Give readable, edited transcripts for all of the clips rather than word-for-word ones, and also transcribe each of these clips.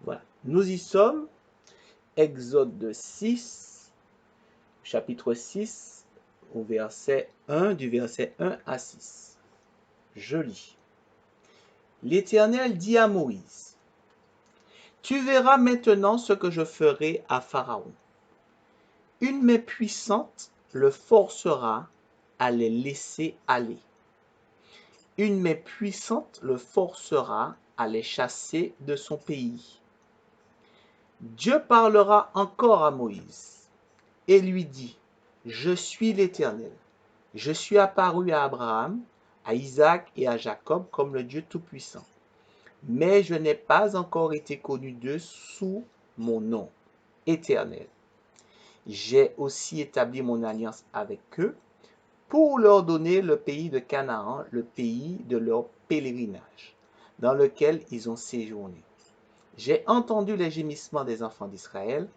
Voilà. Nous y sommes. Exode 6, chapitre 6, au verset 1, du verset 1 à 6. Je lis. L'Éternel dit à Moïse, « Tu verras maintenant ce que je ferai à Pharaon. Une main puissante le forcera à les laisser aller. Une main puissante le forcera à les chasser de son pays. » Dieu parlera encore à Moïse et lui dit, « Je suis l'Éternel. Je suis apparu à Abraham, à Isaac et à Jacob comme le Dieu Tout-Puissant. Mais je n'ai pas encore été connu d'eux sous mon nom, Éternel. J'ai aussi établi mon alliance avec eux pour leur donner le pays de Canaan, le pays de leur pèlerinage, dans lequel ils ont séjourné. J'ai entendu les gémissements des enfants d'Israël,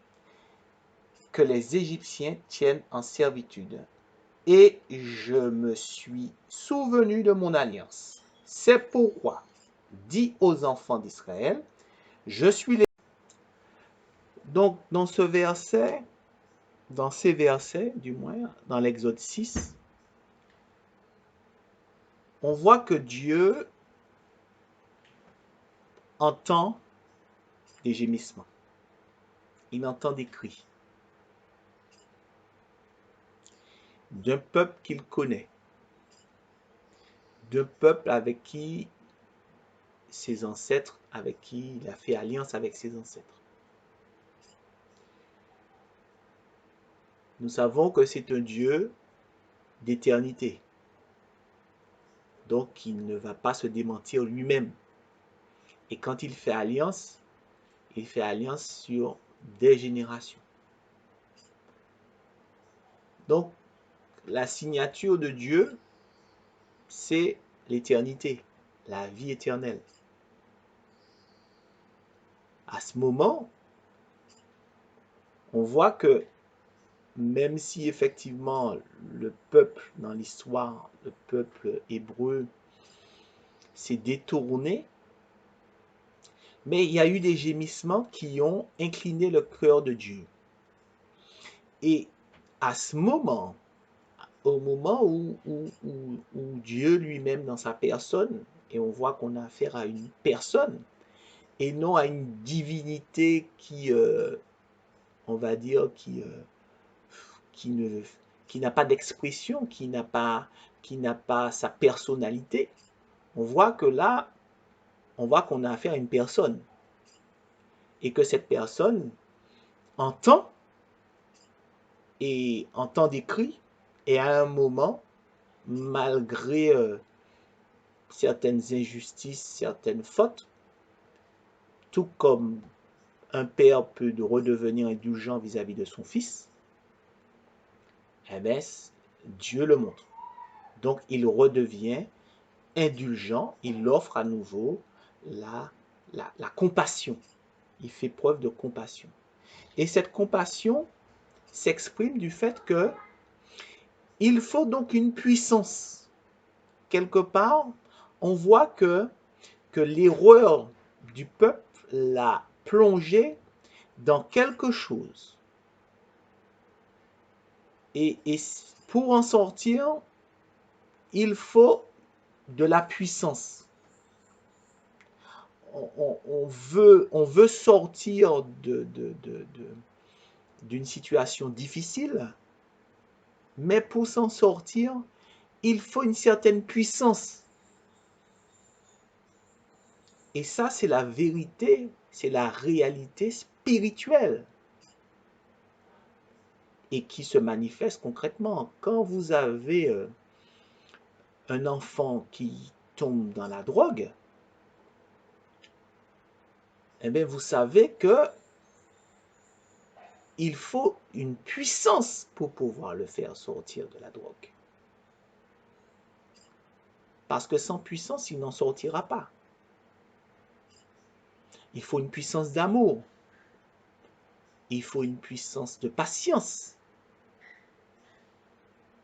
que les Égyptiens tiennent en servitude, et je me suis souvenu de mon alliance. C'est pourquoi, dis aux enfants d'Israël, je suis les... Donc, dans ces versets, du moins, dans l'Exode 6, on voit que Dieu entend des gémissements. Il entend des cris d'un peuple qu'il connaît, d'un peuple avec qui ses ancêtres, avec qui il a fait alliance avec ses ancêtres. Nous savons que c'est un Dieu d'éternité. Donc, il ne va pas se démentir lui-même. Et quand il fait alliance sur des générations. Donc, la signature de Dieu, c'est l'éternité, la vie éternelle. À ce moment, on voit que même si effectivement le peuple dans l'histoire, le peuple hébreu s'est détourné, mais il y a eu des gémissements qui ont incliné le cœur de Dieu. Et à ce moment, au moment où Dieu lui-même dans sa personne, et on voit qu'on a affaire à une personne, et non à une divinité qui, on va dire, qui n'a pas d'expression, qui n'a pas sa personnalité. On voit que là, on voit qu'on a affaire à une personne. Et que cette personne entend des cris, et à un moment, malgré certaines injustices, certaines fautes, tout comme un père peut redevenir indulgent vis-à-vis de son fils, eh bien, Dieu le montre. Donc, il redevient indulgent, il offre à nouveau la compassion. Il fait preuve de compassion. Et cette compassion s'exprime du fait que il faut donc une puissance. Quelque part, on voit que l'erreur du peuple l'a plongé dans quelque chose. Et pour en sortir, il faut de la puissance. On veut sortir d'une situation difficile, mais pour s'en sortir, il faut une certaine puissance. Et ça, c'est la vérité, c'est la réalité spirituelle et qui se manifeste concrètement. Quand vous avez un enfant qui tombe dans la drogue, eh bien, vous savez que il faut une puissance pour pouvoir le faire sortir de la drogue. Parce que sans puissance, il n'en sortira pas. Il faut une puissance d'amour. Il faut une puissance de patience.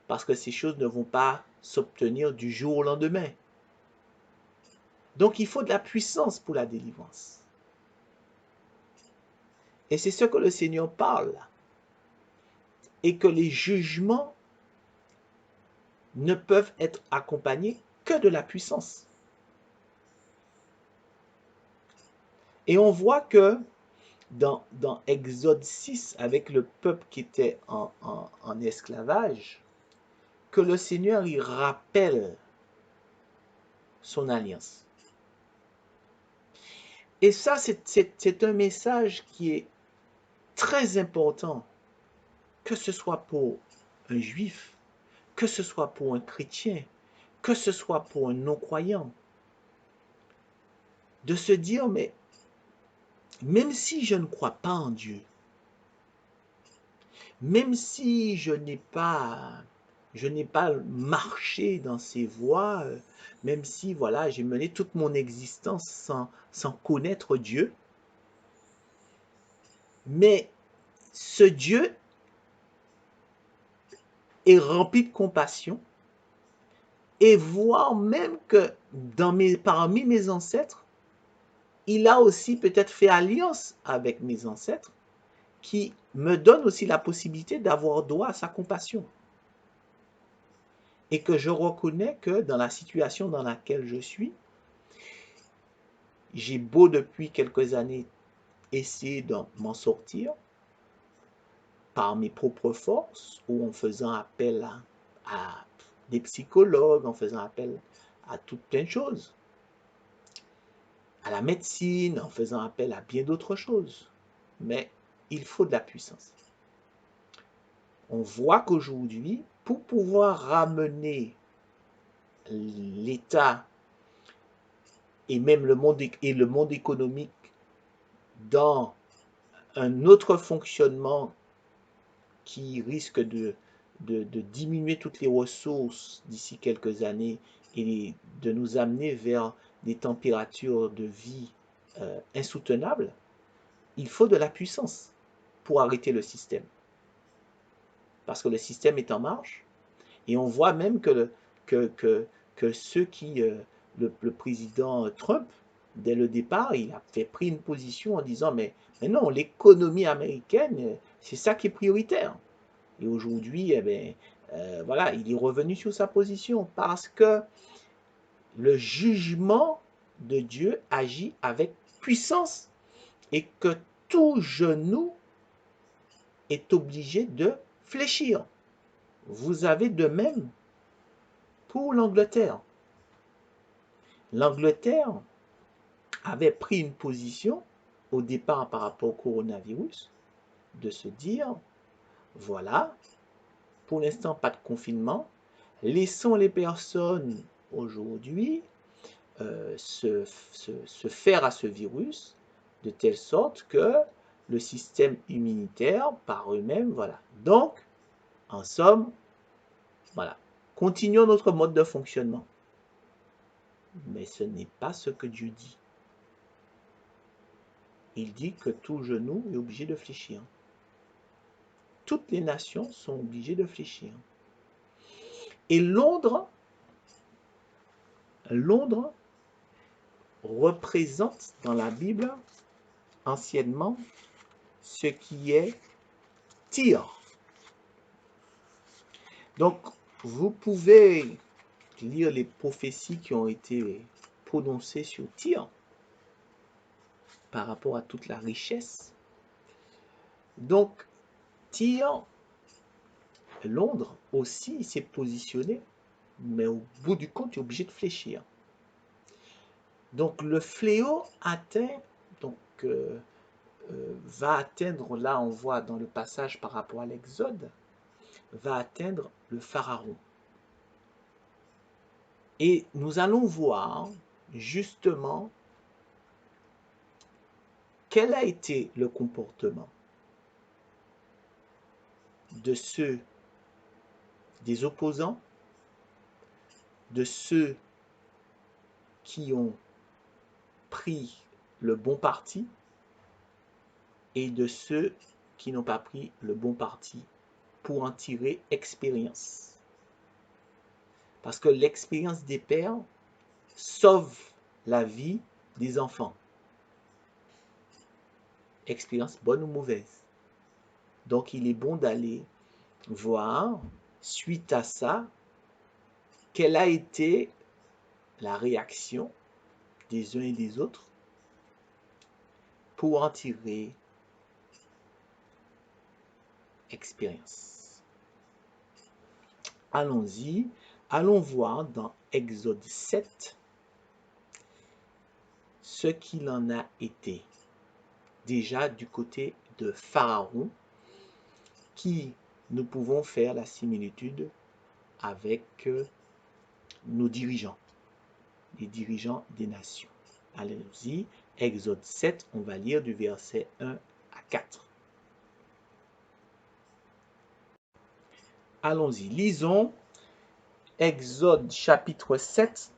Parce que ces choses ne vont pas s'obtenir du jour au lendemain. Donc, il faut de la puissance pour la délivrance. Et c'est ce que le Seigneur parle. Et que les jugements ne peuvent être accompagnés que de la puissance. Et on voit que dans Exode 6, avec le peuple qui était en esclavage, que le Seigneur y rappelle son alliance. Et ça, c'est un message qui est très important, que ce soit pour un juif, que ce soit pour un chrétien, que ce soit pour un non-croyant, de se dire, mais même si je ne crois pas en Dieu, même si je n'ai pas marché dans ses voies, même si voilà, j'ai mené toute mon existence sans connaître Dieu, mais ce Dieu est rempli de compassion et voire même que parmi mes ancêtres, il a aussi peut-être fait alliance avec mes ancêtres qui me donne aussi la possibilité d'avoir droit à sa compassion. Et que je reconnais que dans la situation dans laquelle je suis, j'ai beau depuis quelques années essayer de m'en sortir par mes propres forces ou en faisant appel à des psychologues, en faisant appel à toutes plein de choses, à la médecine, en faisant appel à bien d'autres choses. Mais il faut de la puissance. On voit qu'aujourd'hui, pour pouvoir ramener l'État et même le monde économique dans un autre fonctionnement qui risque de diminuer toutes les ressources d'ici quelques années et de nous amener vers des températures de vie insoutenables, il faut de la puissance pour arrêter le système. Parce que le système est en marche et on voit même que ceux qui... le président Trump, dès le départ, il a pris une position en disant mais non, l'économie américaine, c'est ça qui est prioritaire. Et aujourd'hui, eh bien, voilà, il est revenu sur sa position parce que le jugement de Dieu agit avec puissance et que tout genou est obligé de fléchir. Vous avez de même pour l'Angleterre. L'Angleterre avait pris une position au départ par rapport au coronavirus de se dire, voilà, pour l'instant pas de confinement, laissons les personnes aujourd'hui se faire à ce virus de telle sorte que le système immunitaire par eux-mêmes, voilà. Donc, en somme, voilà, continuons notre mode de fonctionnement. Mais ce n'est pas ce que Dieu dit. Il dit que tout genou est obligé de fléchir. Toutes les nations sont obligées de fléchir. Et Londres représente dans la Bible anciennement ce qui est Tyr. Donc, vous pouvez lire les prophéties qui ont été prononcées sur Tyr par rapport à toute la richesse. Donc, Tyr, Londres aussi s'est positionné, mais au bout du compte, il est obligé de fléchir. Donc, le fléau atteint, va atteindre, là on voit dans le passage par rapport à l'Exode, va atteindre le Pharaon. Et nous allons voir justement quel a été le comportement de ceux des opposants, de ceux qui ont pris le bon parti et de ceux qui n'ont pas pris le bon parti pour en tirer expérience. Parce que l'expérience des pères sauve la vie des enfants. expérience bonne ou mauvaise. Donc, il est bon d'aller voir, suite à ça, quelle a été la réaction des uns et des autres pour en tirer expérience. Allons-y, allons voir dans Exode 7 ce qu'il en a été. Déjà du côté de Pharaon, qui nous pouvons faire la similitude avec nos dirigeants, les dirigeants des nations. Allons-y, Exode 7, on va lire du verset 1 à 4. Allons-y, lisons Exode chapitre 7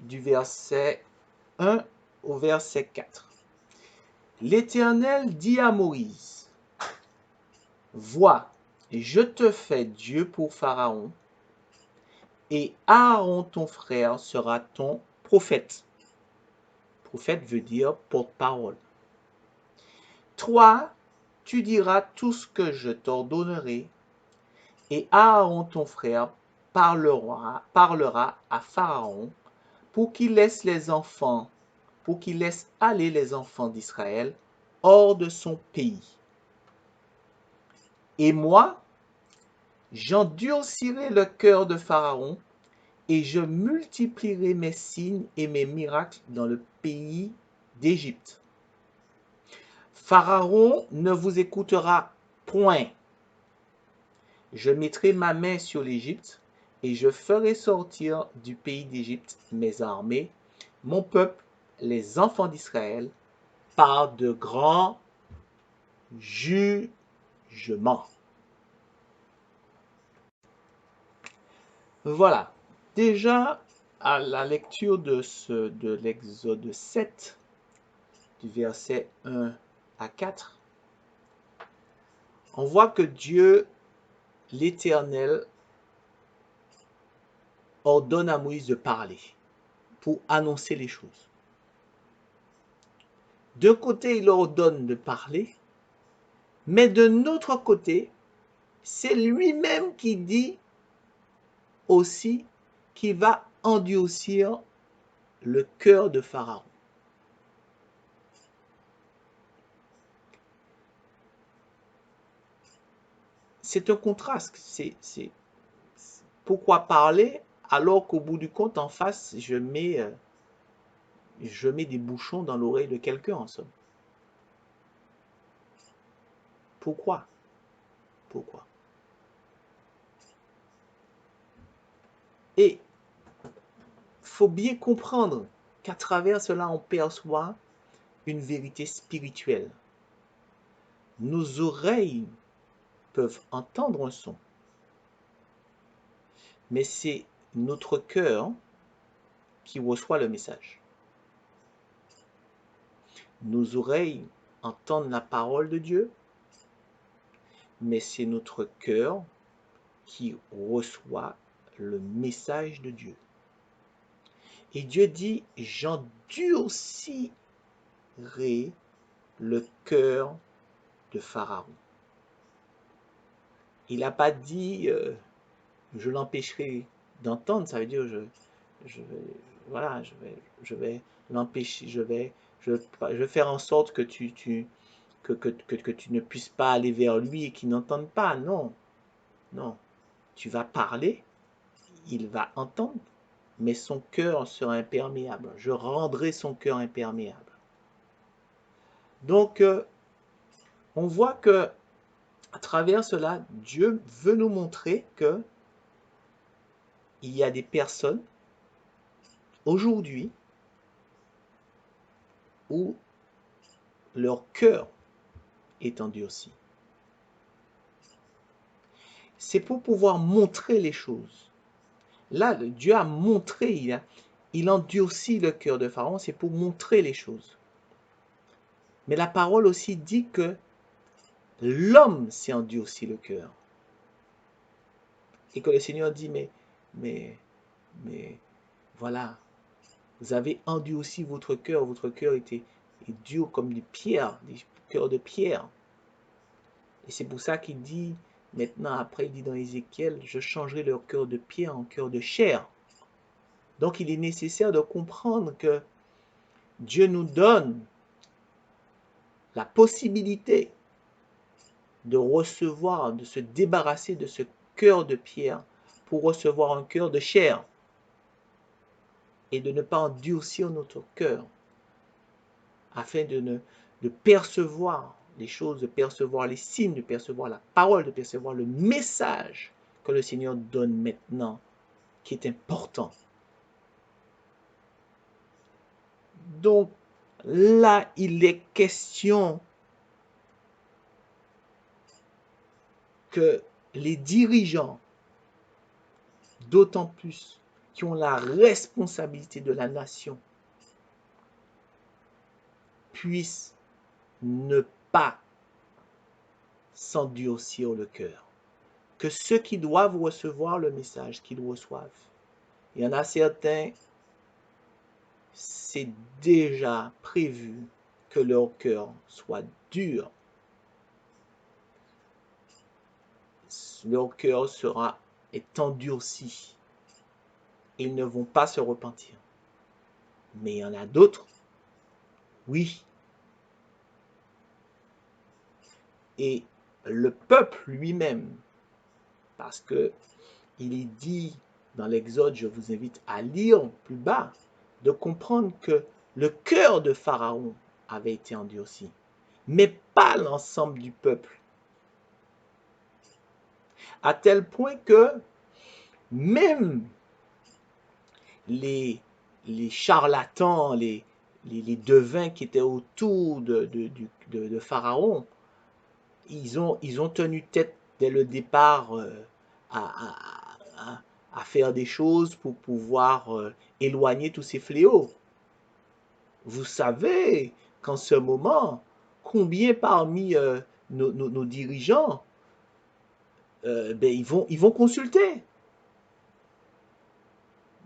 du verset 1 au verset 4. L'Éternel dit à Moïse, « Vois, je te fais Dieu pour Pharaon, et Aaron ton frère sera ton prophète. » Prophète veut dire porte-parole. « Toi, tu diras tout ce que je t'ordonnerai, et Aaron ton frère parlera à Pharaon pour qu'il laisse aller les enfants d'Israël hors de son pays. Et moi, j'endurcirai le cœur de Pharaon et je multiplierai mes signes et mes miracles dans le pays d'Égypte. Pharaon ne vous écoutera point. Je mettrai ma main sur l'Égypte et je ferai sortir du pays d'Égypte mes armées, mon peuple, les enfants d'Israël, par de grands jugements. Voilà. Déjà, à la lecture de l'Exode 7, du verset 1 à 4, on voit que Dieu, l'Éternel, ordonne à Moïse de parler pour annoncer les choses. D'un côté, il ordonne de parler, mais de notre côté, c'est lui-même qui dit aussi qu'il va endurcir le cœur de Pharaon. C'est un contraste. Pourquoi parler alors qu'au bout du compte, en face, je mets des bouchons dans l'oreille de quelqu'un, en somme. Pourquoi? Pourquoi? Et il faut bien comprendre qu'à travers cela, on perçoit une vérité spirituelle. Nos oreilles peuvent entendre un son, mais c'est notre cœur qui reçoit le message. Nos oreilles entendent la parole de Dieu, mais c'est notre cœur qui reçoit le message de Dieu. Et Dieu dit, j'endurcirai le cœur de Pharaon. Il n'a pas dit, je l'empêcherai d'entendre, ça veut dire, je vais l'empêcher, je vais faire en sorte que tu ne puisses pas aller vers lui et qu'il n'entende pas. Non, non. Tu vas parler, il va entendre, mais son cœur sera imperméable. Je rendrai son cœur imperméable. Donc, on voit que à travers cela, Dieu veut nous montrer que il y a des personnes aujourd'hui où leur cœur est endurci. C'est pour pouvoir montrer les choses. Là, Dieu a montré, il endurcit le cœur de Pharaon, c'est pour montrer les choses. Mais la parole aussi dit que l'homme s'est endurci le cœur. Et que le Seigneur dit, mais voilà, vous avez endurci votre cœur était et durs comme des pierres, des cœurs de pierre. Et c'est pour ça qu'il dit, maintenant après, il dit dans Ézéchiel, je changerai leur cœur de pierre en cœur de chair. Donc il est nécessaire de comprendre que Dieu nous donne la possibilité de recevoir, de se débarrasser de ce cœur de pierre pour recevoir un cœur de chair et de ne pas endurcir notre cœur afin de percevoir les choses, de percevoir les signes, de percevoir la parole, de percevoir le message que le Seigneur donne maintenant, qui est important. Donc là, il est question que les dirigeants, d'autant plus qui ont la responsabilité de la nation, puissent ne pas s'endurcir le cœur. Que ceux qui doivent recevoir le message, qu'ils reçoivent. Il y en a certains, c'est déjà prévu que leur cœur soit dur. Leur cœur est endurci. Ils ne vont pas se repentir. Mais il y en a d'autres, oui. Et le peuple lui-même, parce que il est dit dans l'Exode, je vous invite à lire plus bas, de comprendre que le cœur de Pharaon avait été endurci, mais pas l'ensemble du peuple. À tel point que même les charlatans, les devins qui étaient autour de Pharaon, ils ont tenu tête dès le départ à faire des choses pour pouvoir éloigner tous ces fléaux. Vous savez qu'en ce moment, combien parmi nos dirigeants, ils vont consulter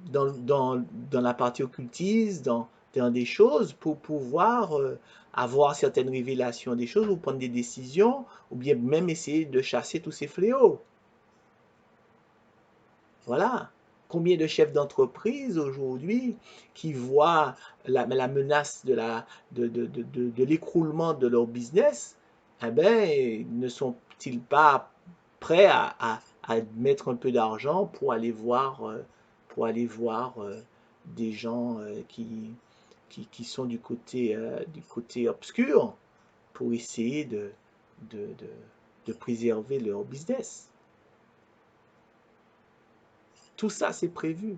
dans la partie occultiste, dans des choses pour pouvoir avoir certaines révélations des choses ou prendre des décisions ou bien même essayer de chasser tous ces fléaux. Voilà. Combien de chefs d'entreprise aujourd'hui qui voient la menace de l'écroulement de leur business, eh ben, ne sont-ils pas prêts à mettre un peu d'argent pour aller voir, des gens qui sont du côté obscur pour essayer de, de préserver leur business. Tout ça, c'est prévu.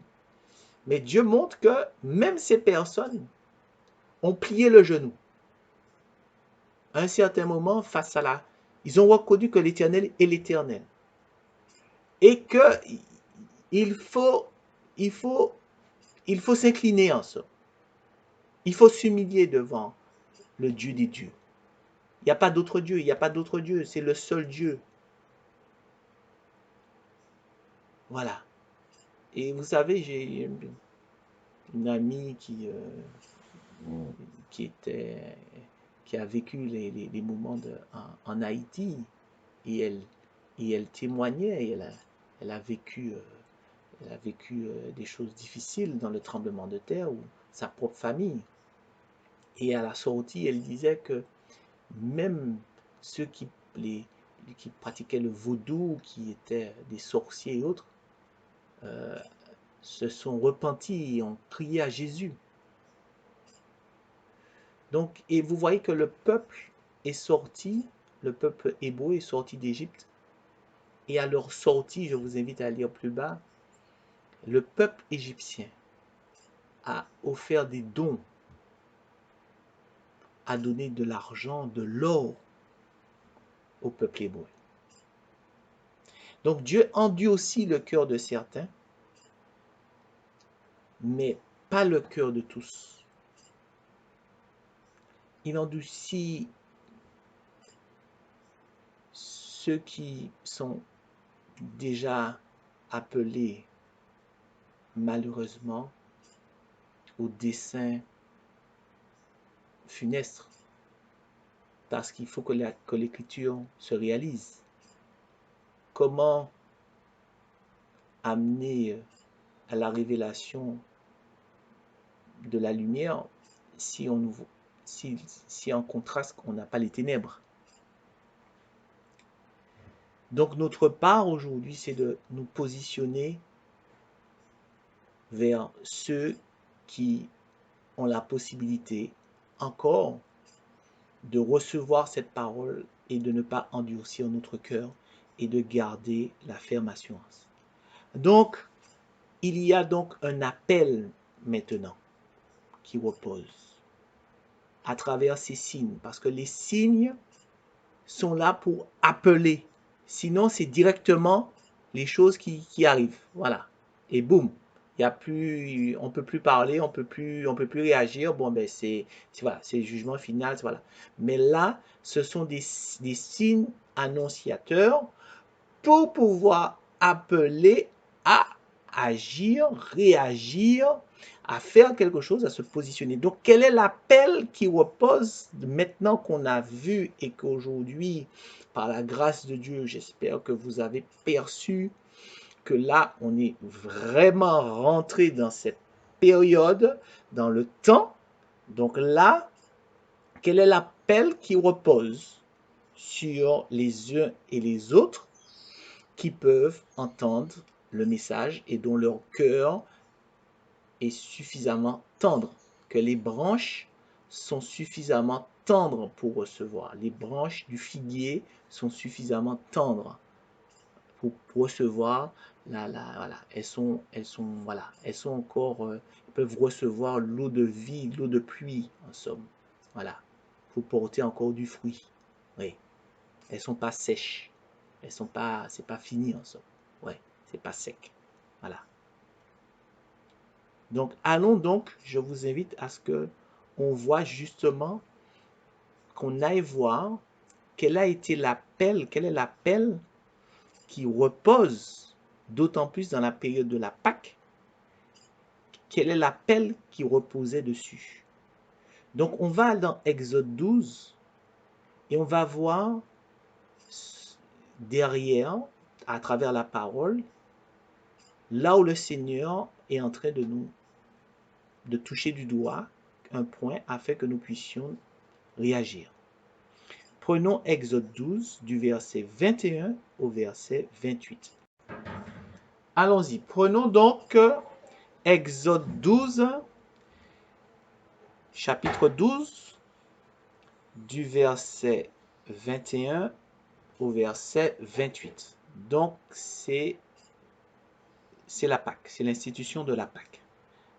Mais Dieu montre que même ces personnes ont plié le genou. À un certain moment, face à la... Ils ont reconnu que l'Éternel est l'Éternel. Et que il faut s'incliner en ça. Il faut s'humilier devant le Dieu des dieux. Il n'y a pas d'autre Dieu, il n'y a pas d'autre Dieu, c'est le seul Dieu. Voilà. Et vous savez, j'ai une amie qui a vécu les moments en Haïti et elle témoignait, et elle a vécu, des choses difficiles dans le tremblement de terre ou sa propre famille. Et à la sortie, elle disait que même ceux qui pratiquaient le vaudou, qui étaient des sorciers et autres, se sont repentis et ont crié à Jésus. Donc, et vous voyez que le peuple est sorti, le peuple hébreu est sorti d'Égypte, et à leur sortie, je vous invite à lire plus bas, le peuple égyptien a offert des dons, a donné de l'argent, de l'or au peuple hébreu. Donc Dieu endurcit le cœur de certains, mais pas le cœur de tous. Il endurcit ceux qui sont déjà appelés malheureusement au dessein funeste. Parce qu'il faut que l'écriture se réalise. Comment amener à la révélation de la lumière si en contraste on n'a pas les ténèbres? Donc notre part aujourd'hui, c'est de nous positionner vers ceux qui ont la possibilité encore de recevoir cette parole et de ne pas endurcir notre cœur et de garder la ferme assurance. Donc, il y a donc un appel maintenant qui repose à travers ces signes, parce que les signes sont là pour appeler. Sinon, c'est directement les choses qui arrivent. Voilà. Et boum. Il y a plus, on peut plus parler, on peut plus réagir. Bon, ben voilà, c'est le jugement final. Voilà. Mais là, ce sont des signes annonciateurs pour pouvoir appeler à agir, réagir, à faire quelque chose, à se positionner. Donc, quel est l'appel qui repose maintenant qu'on a vu et qu'aujourd'hui, par la grâce de Dieu, j'espère que vous avez perçu que là, on est vraiment rentré dans cette période, dans le temps. Donc là, quel est l'appel qui repose sur les uns et les autres qui peuvent entendre le message et dont leur cœur est suffisamment tendre, que les branches sont suffisamment tendres pour recevoir. Les branches du figuier sont suffisamment tendres pour recevoir voilà, elles sont encore, elles peuvent recevoir l'eau de vie, l'eau de pluie, en somme. Voilà, pour porter encore du fruit. Oui, elles sont pas sèches. Elles sont pas, c'est pas fini, en somme. Ouais, c'est pas sec. Voilà. Donc, allons donc, je vous invite à ce que on voit justement, qu'on aille voir quel a été l'appel, quel est l'appel qui repose, d'autant plus dans la période de la Pâque, quel est l'appel qui reposait dessus. Donc, on va dans Exode 12 et on va voir derrière, à travers la parole, là où le Seigneur est en train de toucher du doigt un point afin que nous puissions réagir. Prenons Exode 12 du verset 21 au verset 28. Allons-y. Prenons donc Exode 12, chapitre 12, du verset 21 au verset 28. Donc, c'est la Pâque, c'est l'institution de la Pâque.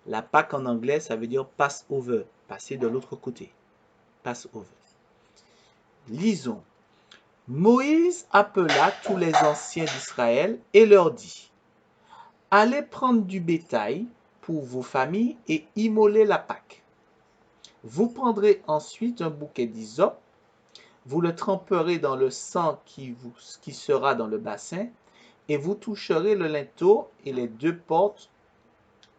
La Pâque en anglais, ça veut dire Passover, passer de l'autre côté. Passover. Lisons. Moïse appela tous les anciens d'Israël et leur dit: Allez prendre du bétail pour vos familles et immoler la Pâque. Vous prendrez ensuite un bouquet d'hysope, vous le tremperez dans le sang qui sera dans le bassin, et vous toucherez le linteau et les deux portes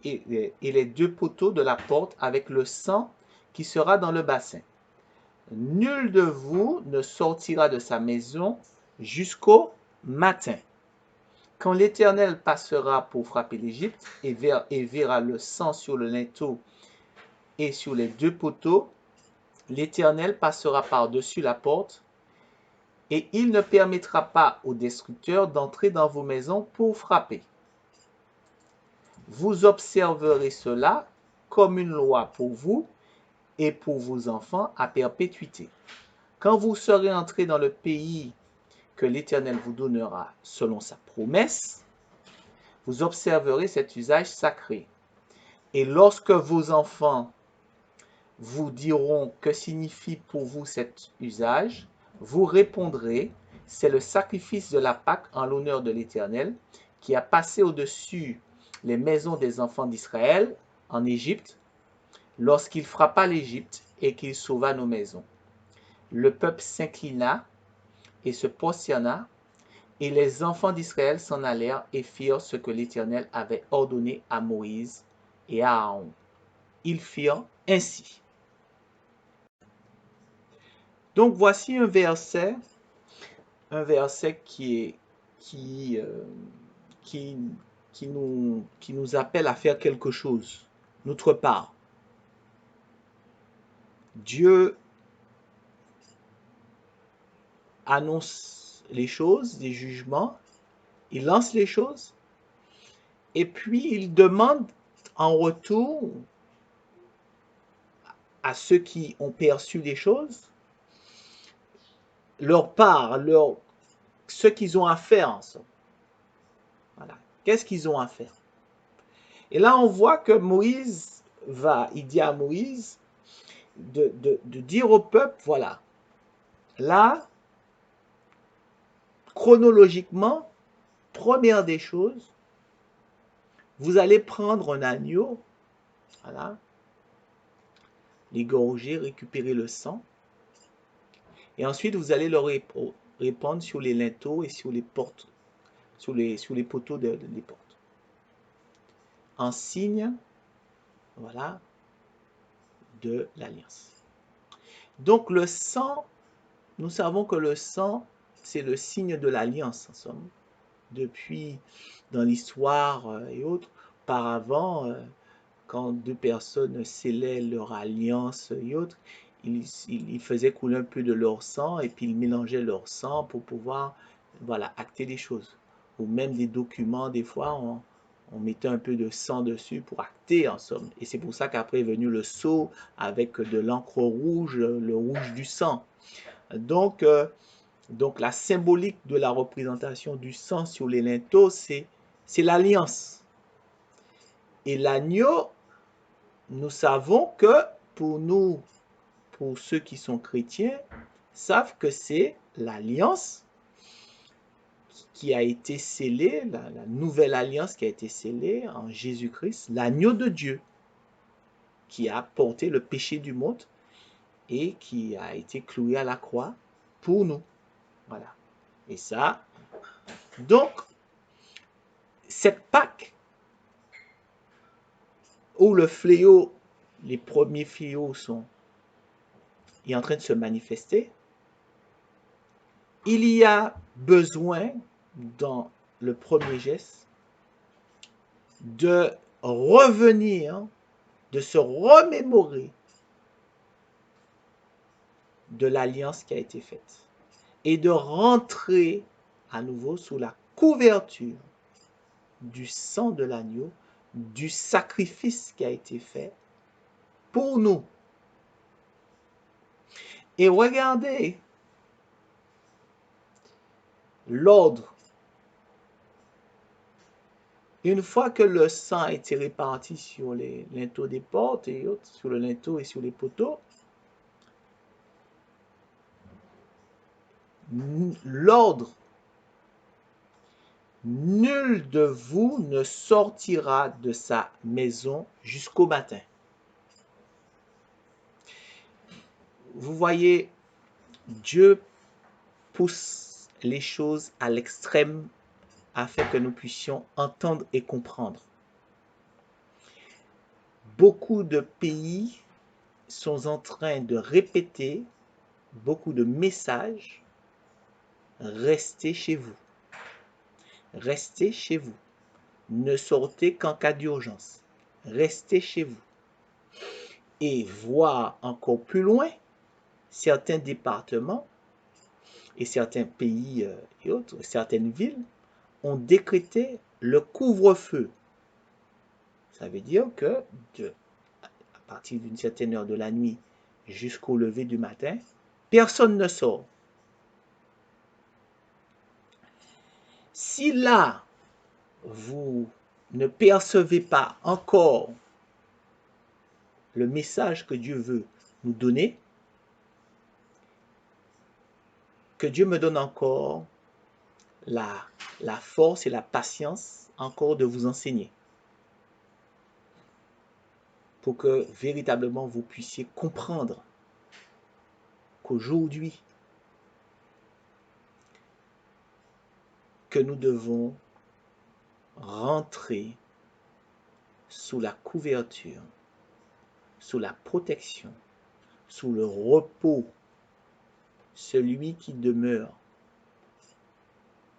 et les deux poteaux de la porte avec le sang qui sera dans le bassin. Nul de vous ne sortira de sa maison jusqu'au matin. Quand l'Éternel passera pour frapper l'Égypte et verra le sang sur le linteau et sur les deux poteaux, l'Éternel passera par-dessus la porte et il ne permettra pas aux destructeurs d'entrer dans vos maisons pour frapper. Vous observerez cela comme une loi pour vous et pour vos enfants à perpétuité. Quand vous serez entrés dans le pays que l'Éternel vous donnera selon sa promesse, vous observerez cet usage sacré. Et lorsque vos enfants vous diront que signifie pour vous cet usage, vous répondrez: c'est le sacrifice de la Pâque en l'honneur de l'Éternel qui a passé au-dessus les maisons des enfants d'Israël en Égypte, lorsqu'il frappa l'Égypte et qu'il sauva nos maisons. Le peuple s'inclina et se prosterna, et les enfants d'Israël s'en allèrent et firent ce que l'Éternel avait ordonné à Moïse et à Aaron. Ils firent ainsi. Donc voici un verset qui, euh, qui, qui nous appelle à faire quelque chose, notre part. Dieu annonce les choses, des jugements, il lance les choses, et puis il demande en retour à ceux qui ont perçu les choses, leur part, ce qu'ils ont à faire en somme. Voilà. Qu'est-ce qu'ils ont à faire? Et là, on voit que Moïse il dit à Moïse de dire au peuple, voilà, là, chronologiquement, première des choses, vous allez prendre un agneau, voilà, l'égorger, récupérer le sang, et ensuite vous allez le répandre sur les linteaux et sur les portes, sur les poteaux des portes, en signe, voilà, de l'alliance. Donc le sang, nous savons que le sang, c'est le signe de l'alliance, en somme. Depuis, dans l'histoire et autres, auparavant, quand deux personnes scellaient leur alliance et autres, ils faisaient couler un peu de leur sang et puis ils mélangeaient leur sang pour pouvoir, voilà, acter des choses. Ou même des documents, des fois, on mettait un peu de sang dessus pour acter, en somme. Et c'est pour ça qu'après est venu le sceau avec de l'encre rouge, le rouge du sang. Donc, donc la symbolique de la représentation du sang sur les linteaux, c'est l'alliance. Et l'agneau, nous savons que pour nous, pour ceux qui sont chrétiens, savent que c'est l'alliance qui a été scellée, la nouvelle alliance qui a été scellée en Jésus-Christ, l'agneau de Dieu, qui a porté le péché du monde et qui a été cloué à la croix pour nous. Voilà. Et ça, donc, cette Pâque où le fléau, les premiers fléaux est en train de se manifester, il y a besoin, dans le premier geste, de revenir, de se remémorer de l'alliance qui a été faite et de rentrer à nouveau sous la couverture du sang de l'agneau, du sacrifice qui a été fait pour nous. Et regardez l'ordre. Une fois que le sang a été réparti sur les linteaux des portes et autres, sur le linteau et sur les poteaux, l'ordre, nul de vous ne sortira de sa maison jusqu'au matin. Vous voyez, Dieu pousse les choses à l'extrême afin que nous puissions entendre et comprendre. Beaucoup de pays sont en train de répéter beaucoup de messages. Restez chez vous. Restez chez vous. Ne sortez qu'en cas d'urgence. Restez chez vous. Et voir encore plus loin, certains départements et certains pays et autres, certaines villes ont décrété le couvre-feu. Ça veut dire que à partir d'une certaine heure de la nuit jusqu'au lever du matin, personne ne sort. Si là, vous ne percevez pas encore le message que Dieu veut nous donner, que Dieu me donne encore la force et la patience encore de vous enseigner pour que véritablement vous puissiez comprendre qu'aujourd'hui, que nous devons rentrer sous la couverture, sous la protection, sous le repos Celui qui demeure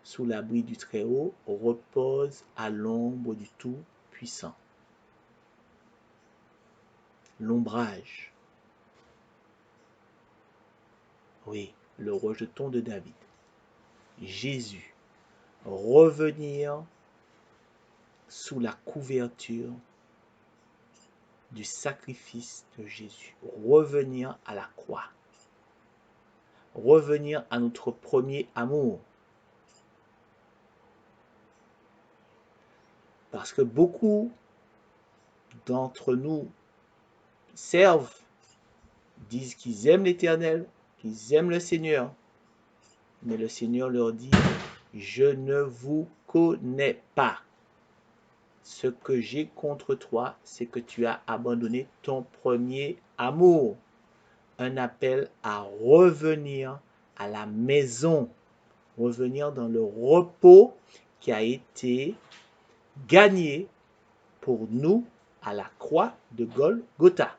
sous l'abri du Très-Haut repose à l'ombre du Tout-Puissant. L'ombrage. Oui, le rejeton de David. Jésus. Revenir sous la couverture du sacrifice de Jésus. Revenir à la croix. Revenir à notre premier amour. Parce que beaucoup d'entre nous servent, disent qu'ils aiment l'Éternel, qu'ils aiment le Seigneur. Mais le Seigneur leur dit, je ne vous connais pas. Ce que j'ai contre toi, c'est que tu as abandonné ton premier amour. Un appel à revenir à la maison, revenir dans le repos qui a été gagné pour nous à la croix de Golgotha.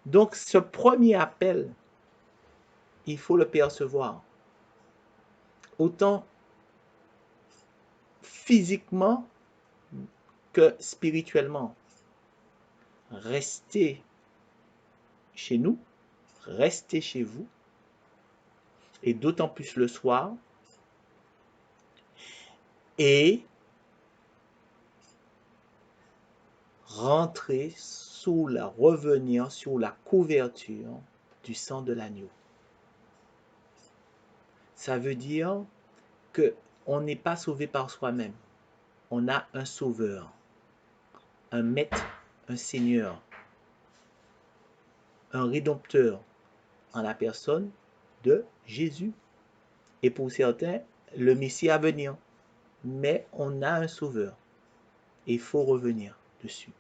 Donc ce premier appel, il faut le percevoir. Autant physiquement que spirituellement. Restez chez nous, restez chez vous, et d'autant plus le soir, et revenir sur la couverture du sang de l'agneau. Ça veut dire que on n'est pas sauvé par soi-même. On a un sauveur, un maître, un seigneur, un rédempteur en la personne de Jésus. Et pour certains, le Messie à venir. Mais on a un sauveur. Et il faut revenir dessus.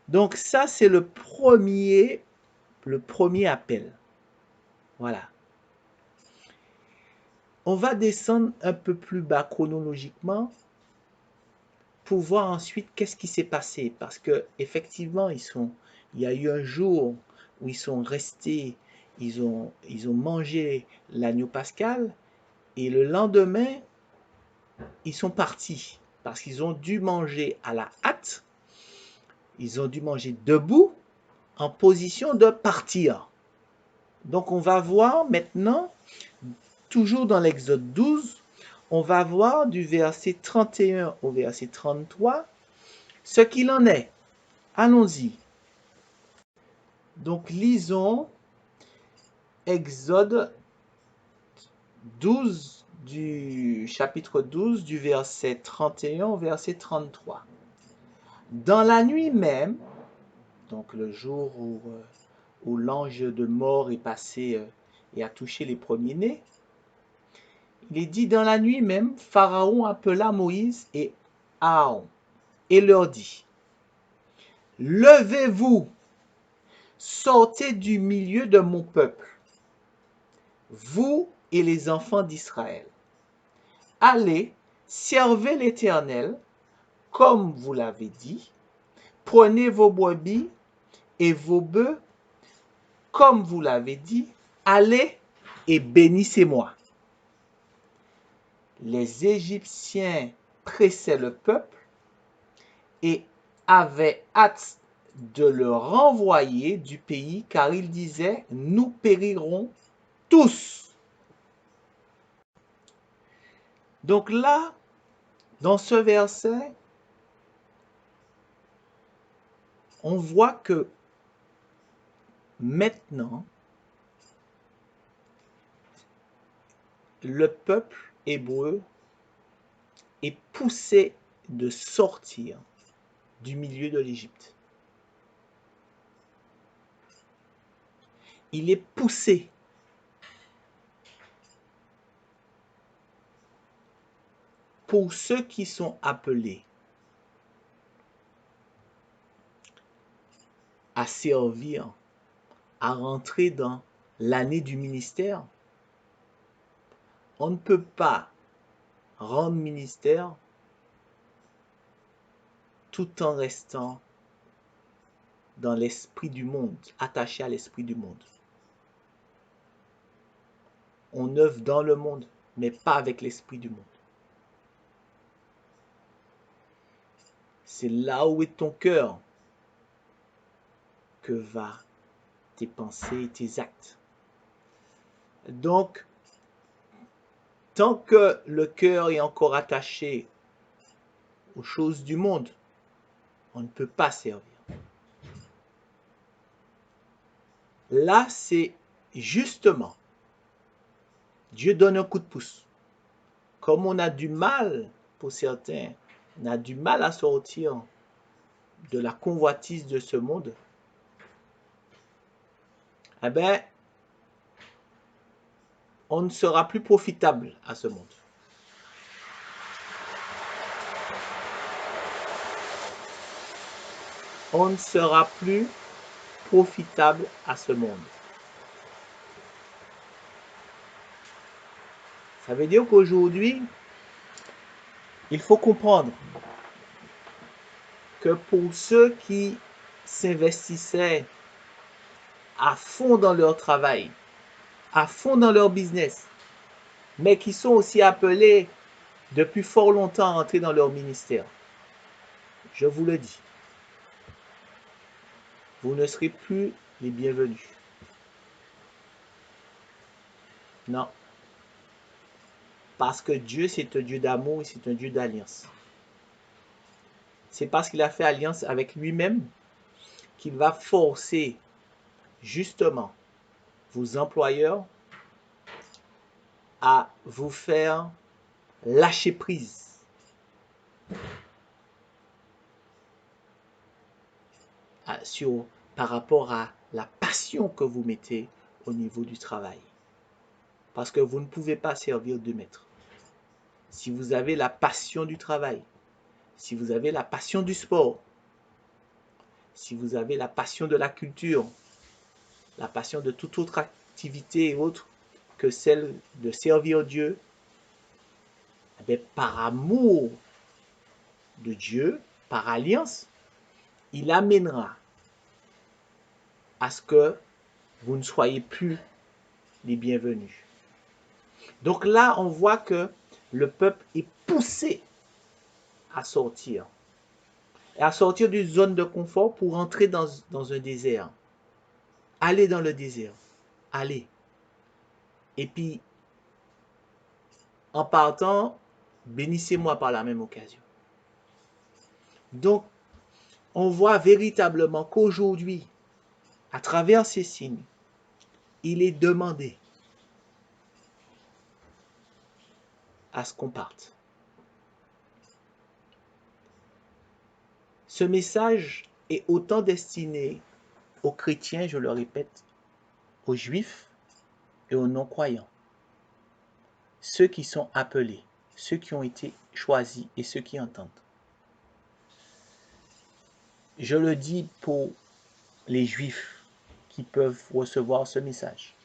Donc ça, c'est le premier appel. Voilà. On va descendre un peu plus bas chronologiquement pour voir ensuite qu'est-ce qui s'est passé. Parce que effectivement, il y a eu un jour où ils sont restés, ils ont mangé l'agneau pascal, et le lendemain, ils sont partis. Parce qu'ils ont dû manger à la hâte, ils ont dû manger debout, en position de partir. Donc on va voir maintenant, toujours dans l'Exode 12, on va voir du verset 31 au verset 33 ce qu'il en est. Allons-y. Donc lisons Exode 12 du chapitre 12 du verset 31 au verset 33. Dans la nuit même, donc le jour où l'ange de mort est passé et a touché les premiers-nés, il est dit dans la nuit même, Pharaon appela Moïse et Aaron et leur dit, levez-vous, sortez du milieu de mon peuple, vous et les enfants d'Israël. Allez, servez l'Éternel, comme vous l'avez dit, prenez vos brebis et vos bœufs, comme vous l'avez dit, allez et bénissez-moi. Les Égyptiens pressaient le peuple et avaient hâte de le renvoyer du pays, car ils disaient, nous périrons tous. Donc là, dans ce verset, on voit que maintenant, le peuple hébreu est poussé de sortir du milieu de l'Égypte. Il est poussé. Pour ceux qui sont appelés à servir, à rentrer dans l'année du ministère, on ne peut pas rendre ministère tout en restant dans l'esprit du monde, attachés à l'esprit du monde. On œuvre dans le monde, mais pas avec l'esprit du monde. C'est là où est ton cœur que va tes pensées et tes actes. Donc, tant que le cœur est encore attaché aux choses du monde, on ne peut pas servir. Là, c'est justement, Dieu donne un coup de pouce. Comme on a du mal, pour certains, on a du mal à sortir de la convoitise de ce monde, eh bien, on ne sera plus profitable à ce monde. On ne sera plus profitable à ce monde. Ça veut dire qu'aujourd'hui, il faut comprendre que pour ceux qui s'investissaient à fond dans leur travail, à fond dans leur business, mais qui sont aussi appelés depuis fort longtemps à entrer dans leur ministère, je vous le dis, vous ne serez plus les bienvenus. Non. Parce que Dieu, c'est un Dieu d'amour et c'est un Dieu d'alliance. C'est parce qu'il a fait alliance avec lui-même qu'il va forcer justement vos employeurs à vous faire lâcher prise par rapport à la passion que vous mettez au niveau du travail. Parce que vous ne pouvez pas servir deux maîtres. Si vous avez la passion du travail, si vous avez la passion du sport, si vous avez la passion de la culture, la passion de toute autre activité autre que celle de servir Dieu, eh bien, par amour de Dieu, par alliance, il amènera à ce que vous ne soyez plus les bienvenus. Donc là, on voit que le peuple est poussé à sortir. Et à sortir d'une zone de confort pour entrer dans un désert. Allez dans le désert. Allez. Et puis, en partant, bénissez-moi par la même occasion. Donc, on voit véritablement qu'aujourd'hui, à travers ces signes, il est demandé à ce qu'on parte. Ce message est autant destiné aux chrétiens, je le répète, aux juifs et aux non-croyants. Ceux qui sont appelés, ceux qui ont été choisis et ceux qui entendent. Je le dis pour les juifs qui peuvent recevoir ce message.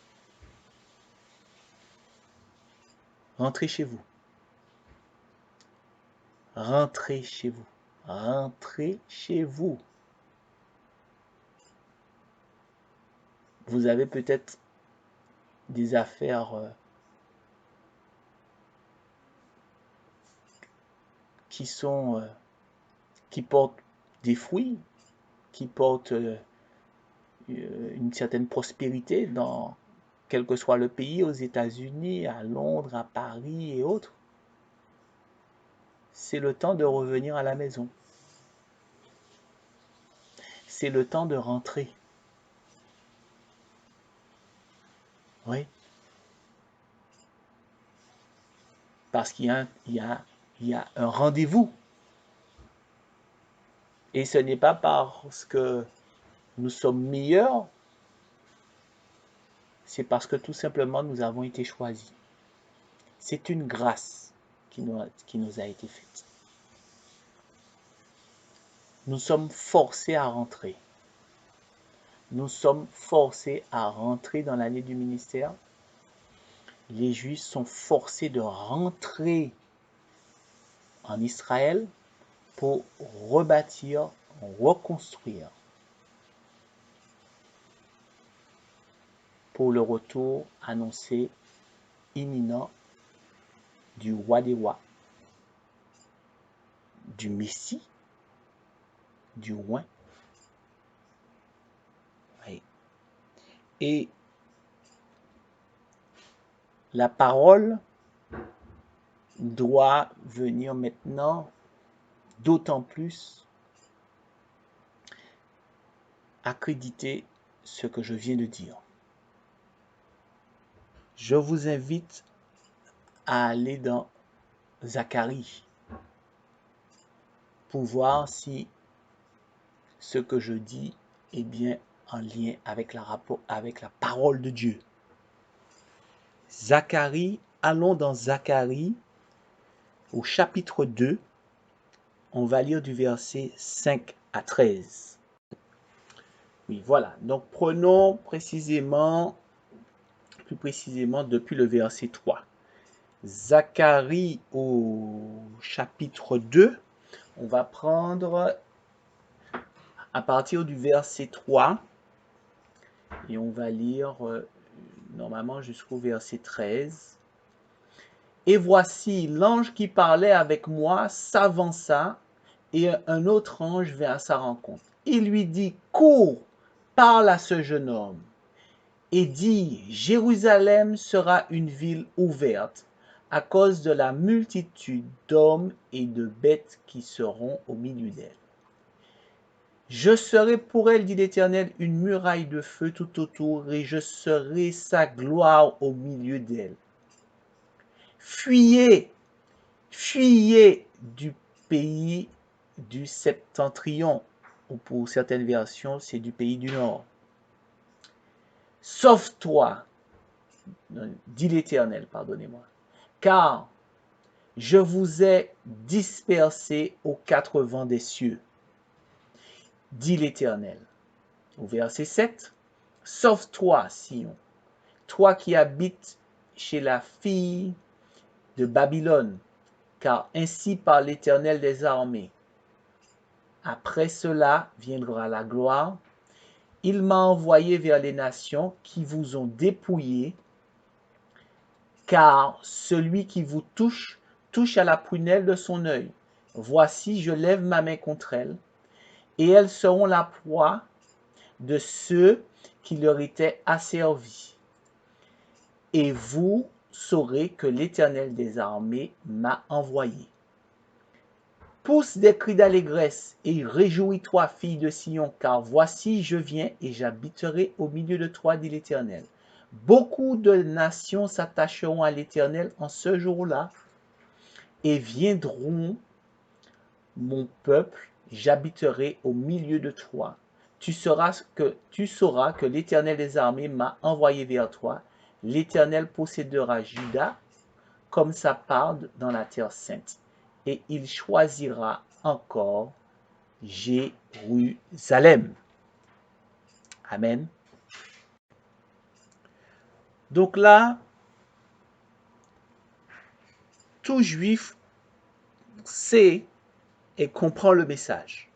Rentrez chez vous. Rentrez chez vous. Rentrez chez vous. Vous avez peut-être des affaires qui portent des fruits, qui portent une certaine prospérité dans quel que soit le pays, aux États-Unis, à Londres, à Paris et autres. C'est le temps de revenir à la maison. C'est le temps de rentrer. Oui. Parce qu'il y a un rendez-vous. Et ce n'est pas parce que nous sommes meilleurs, c'est parce que tout simplement nous avons été choisis. C'est une grâce qui nous a été faite. Nous sommes forcés à rentrer. Nous sommes forcés à rentrer dans l'année du ministère. Les Juifs sont forcés de rentrer en Israël pour rebâtir, reconstruire pour le retour annoncé imminent du roi des rois, du Messie, du roi. Et la parole doit venir maintenant d'autant plus accréditer ce que je viens de dire. Je vous invite à aller dans Zacharie pour voir si ce que je dis est bien en lien avec la parole de Dieu. Zacharie, allons dans Zacharie au chapitre 2, on va lire du verset 5 à 13. Oui, voilà. Donc, prenons plus précisément depuis le verset 3. Zacharie au chapitre 2, on va prendre à partir du verset 3 et on va lire normalement jusqu'au verset 13. Et voici, l'ange qui parlait avec moi s'avança et un autre ange vint à sa rencontre. Il lui dit, cours, parle à ce jeune homme et dis, Jérusalem sera une ville ouverte à cause de la multitude d'hommes et de bêtes qui seront au milieu d'elle. Je serai pour elle, dit l'Éternel, une muraille de feu tout autour, et je serai sa gloire au milieu d'elle. Fuyez, fuyez du pays du septentrion, ou pour certaines versions, c'est du pays du nord. Sauve-toi, dit l'Éternel, pardonnez-moi, car je vous ai dispersés aux quatre vents des cieux, dit l'Éternel. Au verset 7, sauve-toi, Sion, toi qui habites chez la fille de Babylone, car ainsi parle l'Éternel des armées. Après cela viendra la gloire. Il m'a envoyé vers les nations qui vous ont dépouillés, car celui qui vous touche, touche à la prunelle de son œil. Voici, je lève ma main contre elles, et elles seront la proie de ceux qui leur étaient asservis. Et vous saurez que l'Éternel des armées m'a envoyé. Pousse des cris d'allégresse et réjouis-toi, fille de Sion, car voici, je viens et j'habiterai au milieu de toi, dit l'Éternel. Beaucoup de nations s'attacheront à l'Éternel en ce jour-là et viendront, mon peuple, j'habiterai au milieu de toi. Tu sauras que l'Éternel des armées m'a envoyé vers toi. L'Éternel possédera Juda comme sa part dans la terre sainte, et il choisira encore Jérusalem. Amen. Donc là, tout juif sait et comprend le message.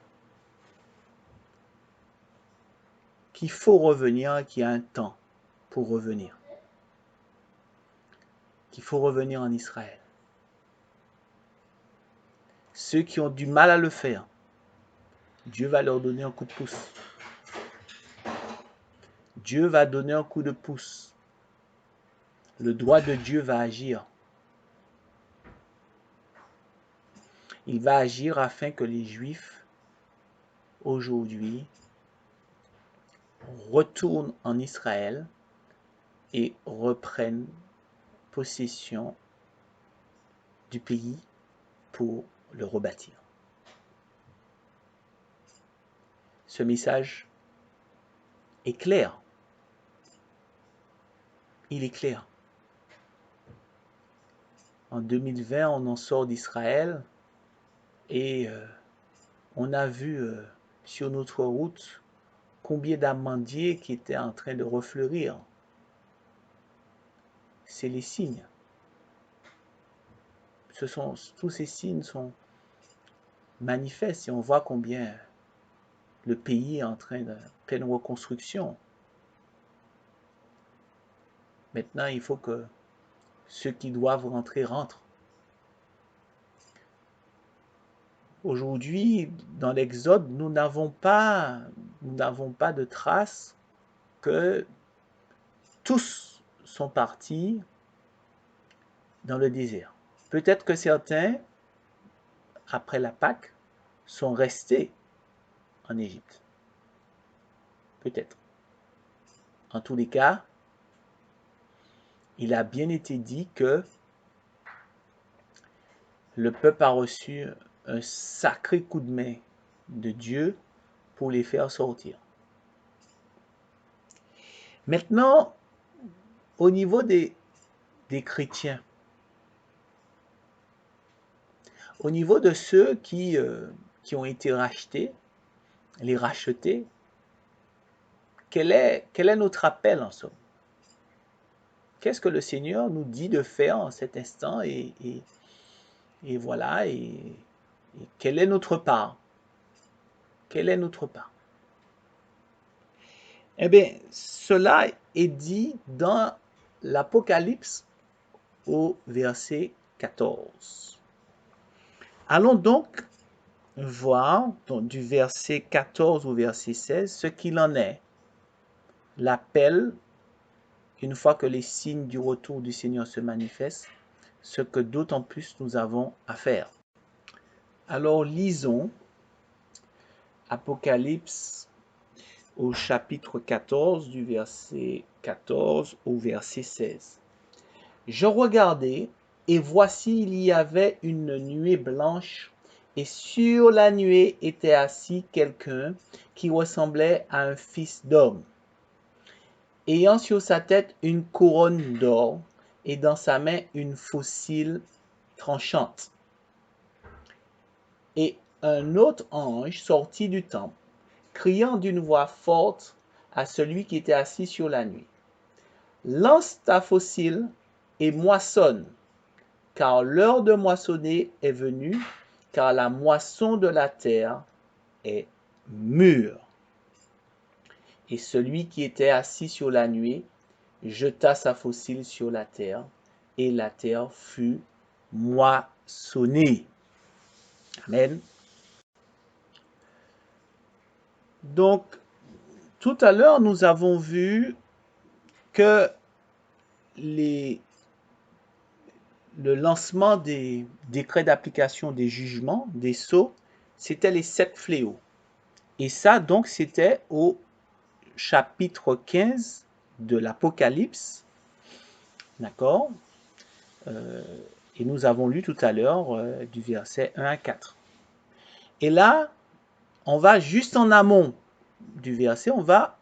Qu'il faut revenir, qu'il y a un temps pour revenir. Qu'il faut revenir en Israël. Ceux qui ont du mal à le faire, Dieu va leur donner un coup de pouce. Dieu va donner un coup de pouce. Le droit de Dieu va agir. Il va agir afin que les Juifs, aujourd'hui, retournent en Israël et reprennent possession du pays pour le rebâtir. Ce message est clair. Il est clair. En 2020, on en sort d'Israël et on a vu sur notre route combien d'amandiers qui étaient en train de refleurir. C'est les signes. Tous ces signes sont manifestes et on voit combien le pays est en train de pleine reconstruction. Maintenant, il faut que ceux qui doivent rentrer rentrent. Aujourd'hui, dans l'Exode, nous n'avons pas de trace que tous sont partis dans le désert. Peut-être que certains, après la Pâque, sont restés en Égypte. Peut-être. En tous les cas, il a bien été dit que le peuple a reçu un sacré coup de main de Dieu pour les faire sortir. Maintenant, au niveau des chrétiens, au niveau de ceux qui ont été rachetés, les rachetés, quel est notre appel en somme? Qu'est-ce que le Seigneur nous dit de faire en cet instant et voilà, et quelle est notre part? Quelle est notre part? Eh bien, cela est dit dans l'Apocalypse au verset 14. Allons donc voir du verset 14 au verset 16 ce qu'il en est. L'appel, une fois que les signes du retour du Seigneur se manifestent, ce que d'autant plus nous avons à faire. Alors lisons Apocalypse au chapitre 14, du verset 14 au verset 16. Je regardai, et voici il y avait une nuée blanche, et sur la nuée était assis quelqu'un qui ressemblait à un fils d'homme, ayant sur sa tête une couronne d'or, et dans sa main une faucille tranchante. Et un autre ange sortit du temple, criant d'une voix forte à celui qui était assis sur la nuée: lance ta faucille et moissonne, car l'heure de moissonner est venue, car la moisson de la terre est mûre. Et celui qui était assis sur la nuée jeta sa faucille sur la terre, et la terre fut moissonnée. Amen. Donc, tout à l'heure, nous avons vu que le lancement des décrets d'application des jugements, des sceaux, c'était les 7 fléaux. Et ça, donc, c'était au chapitre 15 de l'Apocalypse. D'accord? Et nous avons lu tout à l'heure du verset 1 à 4. Et là, on va juste en amont du verset, on va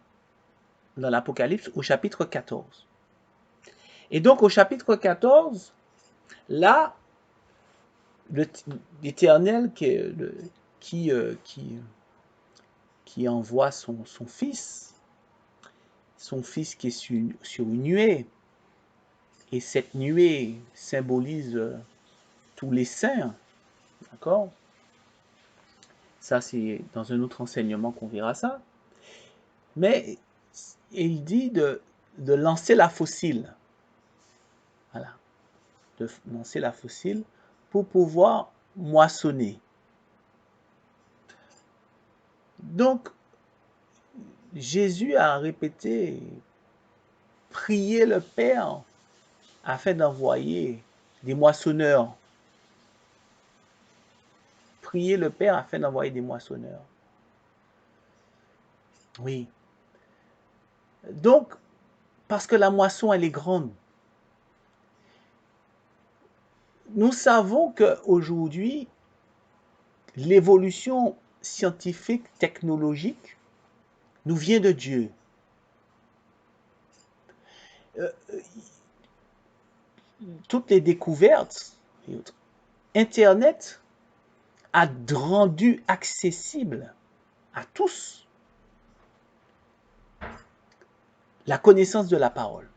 dans l'Apocalypse au chapitre 14. Et donc au chapitre 14, là, l'Éternel qui envoie son fils qui est sur une nuée, et cette nuée symbolise tous les saints, d'accord? Ça, c'est dans un autre enseignement qu'on verra ça. Mais il dit de lancer la faucille. Voilà. De lancer la faucille pour pouvoir moissonner. Donc, Jésus a répété, priez le Père afin d'envoyer des moissonneurs. Priez le Père afin d'envoyer des moissonneurs. Oui. Donc, parce que la moisson, elle est grande. Nous savons qu'aujourd'hui, l'évolution scientifique, technologique, nous vient de Dieu. Toutes les découvertes, Internet a rendu accessible à tous la connaissance de la parole.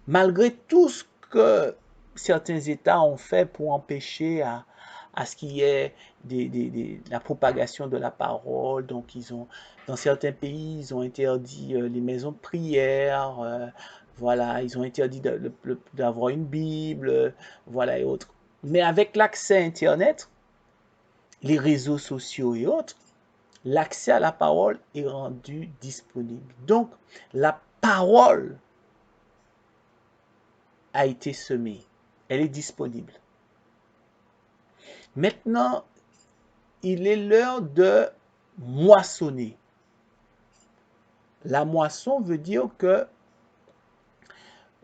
Malgré tout ce que certains États ont fait pour empêcher à ce qu'il y ait la propagation de la parole. Donc, dans certains pays, ils ont interdit les maisons de prière. Voilà, ils ont interdit d'avoir une Bible, voilà et autres. Mais avec l'accès Internet, les réseaux sociaux et autres, l'accès à la parole est rendu disponible. Donc, la parole a été semée. Elle est disponible. Maintenant, il est l'heure de moissonner. La moisson veut dire que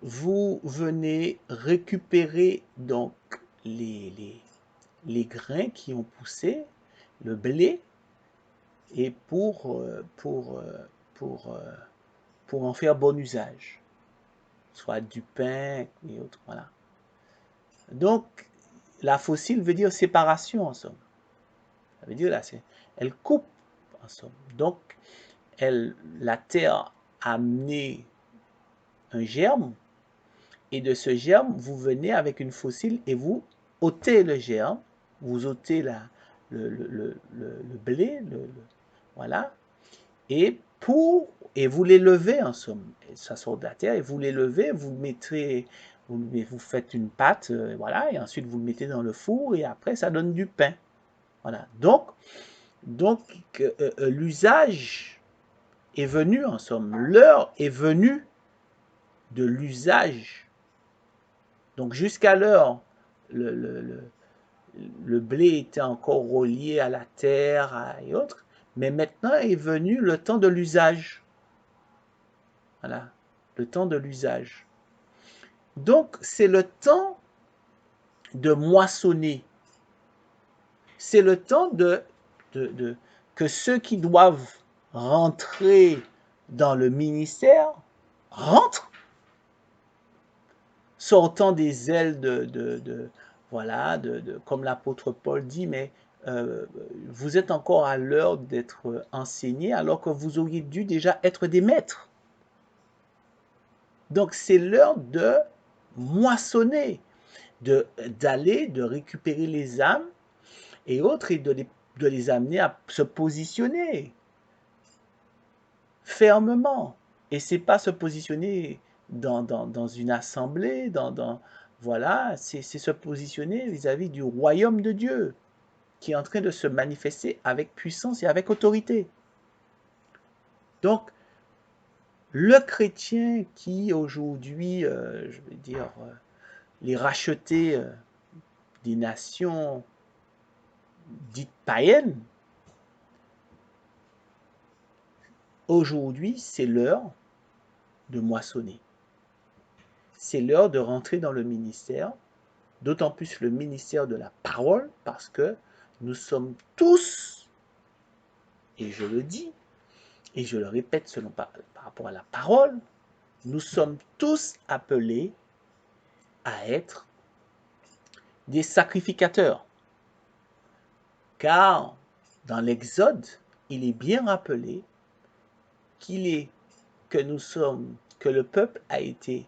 vous venez récupérer donc les grains qui ont poussé, le blé, et pour en faire bon usage, soit du pain et autres. Voilà. Donc, la fossile veut dire séparation en somme. Ça veut dire là, elle coupe en somme. Donc, la terre a amené un germe, et de ce germe, vous venez avec une fossile et vous ôtez le germe, vous ôtez le blé, voilà, et vous l'élevez en somme. Ça sort de la terre et vous l'élevez, vous faites une pâte, voilà, et ensuite vous le mettez dans le four et après ça donne du pain. Voilà. Donc l'usage est venu en somme. L'heure est venue de l'usage. Donc jusqu'à l'heure, le blé était encore relié à la terre et autres, mais maintenant est venu le temps de l'usage. Voilà, le temps de l'usage. Donc, c'est le temps de moissonner. C'est le temps que ceux qui doivent rentrer dans le ministère rentrent, sortant des ailes voilà, comme l'apôtre Paul dit, mais vous êtes encore à l'heure d'être enseignés alors que vous auriez dû déjà être des maîtres. Donc, c'est l'heure de moissonner, d'aller, de récupérer les âmes et autres et de les amener à se positionner fermement. Et c'est pas se positionner dans une assemblée, voilà, c'est se positionner vis-à-vis du royaume de Dieu qui est en train de se manifester avec puissance et avec autorité. Donc, le chrétien qui aujourd'hui, je vais dire, les rachetés des nations dites païennes, aujourd'hui, c'est l'heure de moissonner. C'est l'heure de rentrer dans le ministère, d'autant plus le ministère de la parole, parce que nous sommes tous, et je le dis, et je le répète selon par rapport à la parole, nous sommes tous appelés à être des sacrificateurs. Car dans l'Exode, il est bien rappelé que le peuple a été,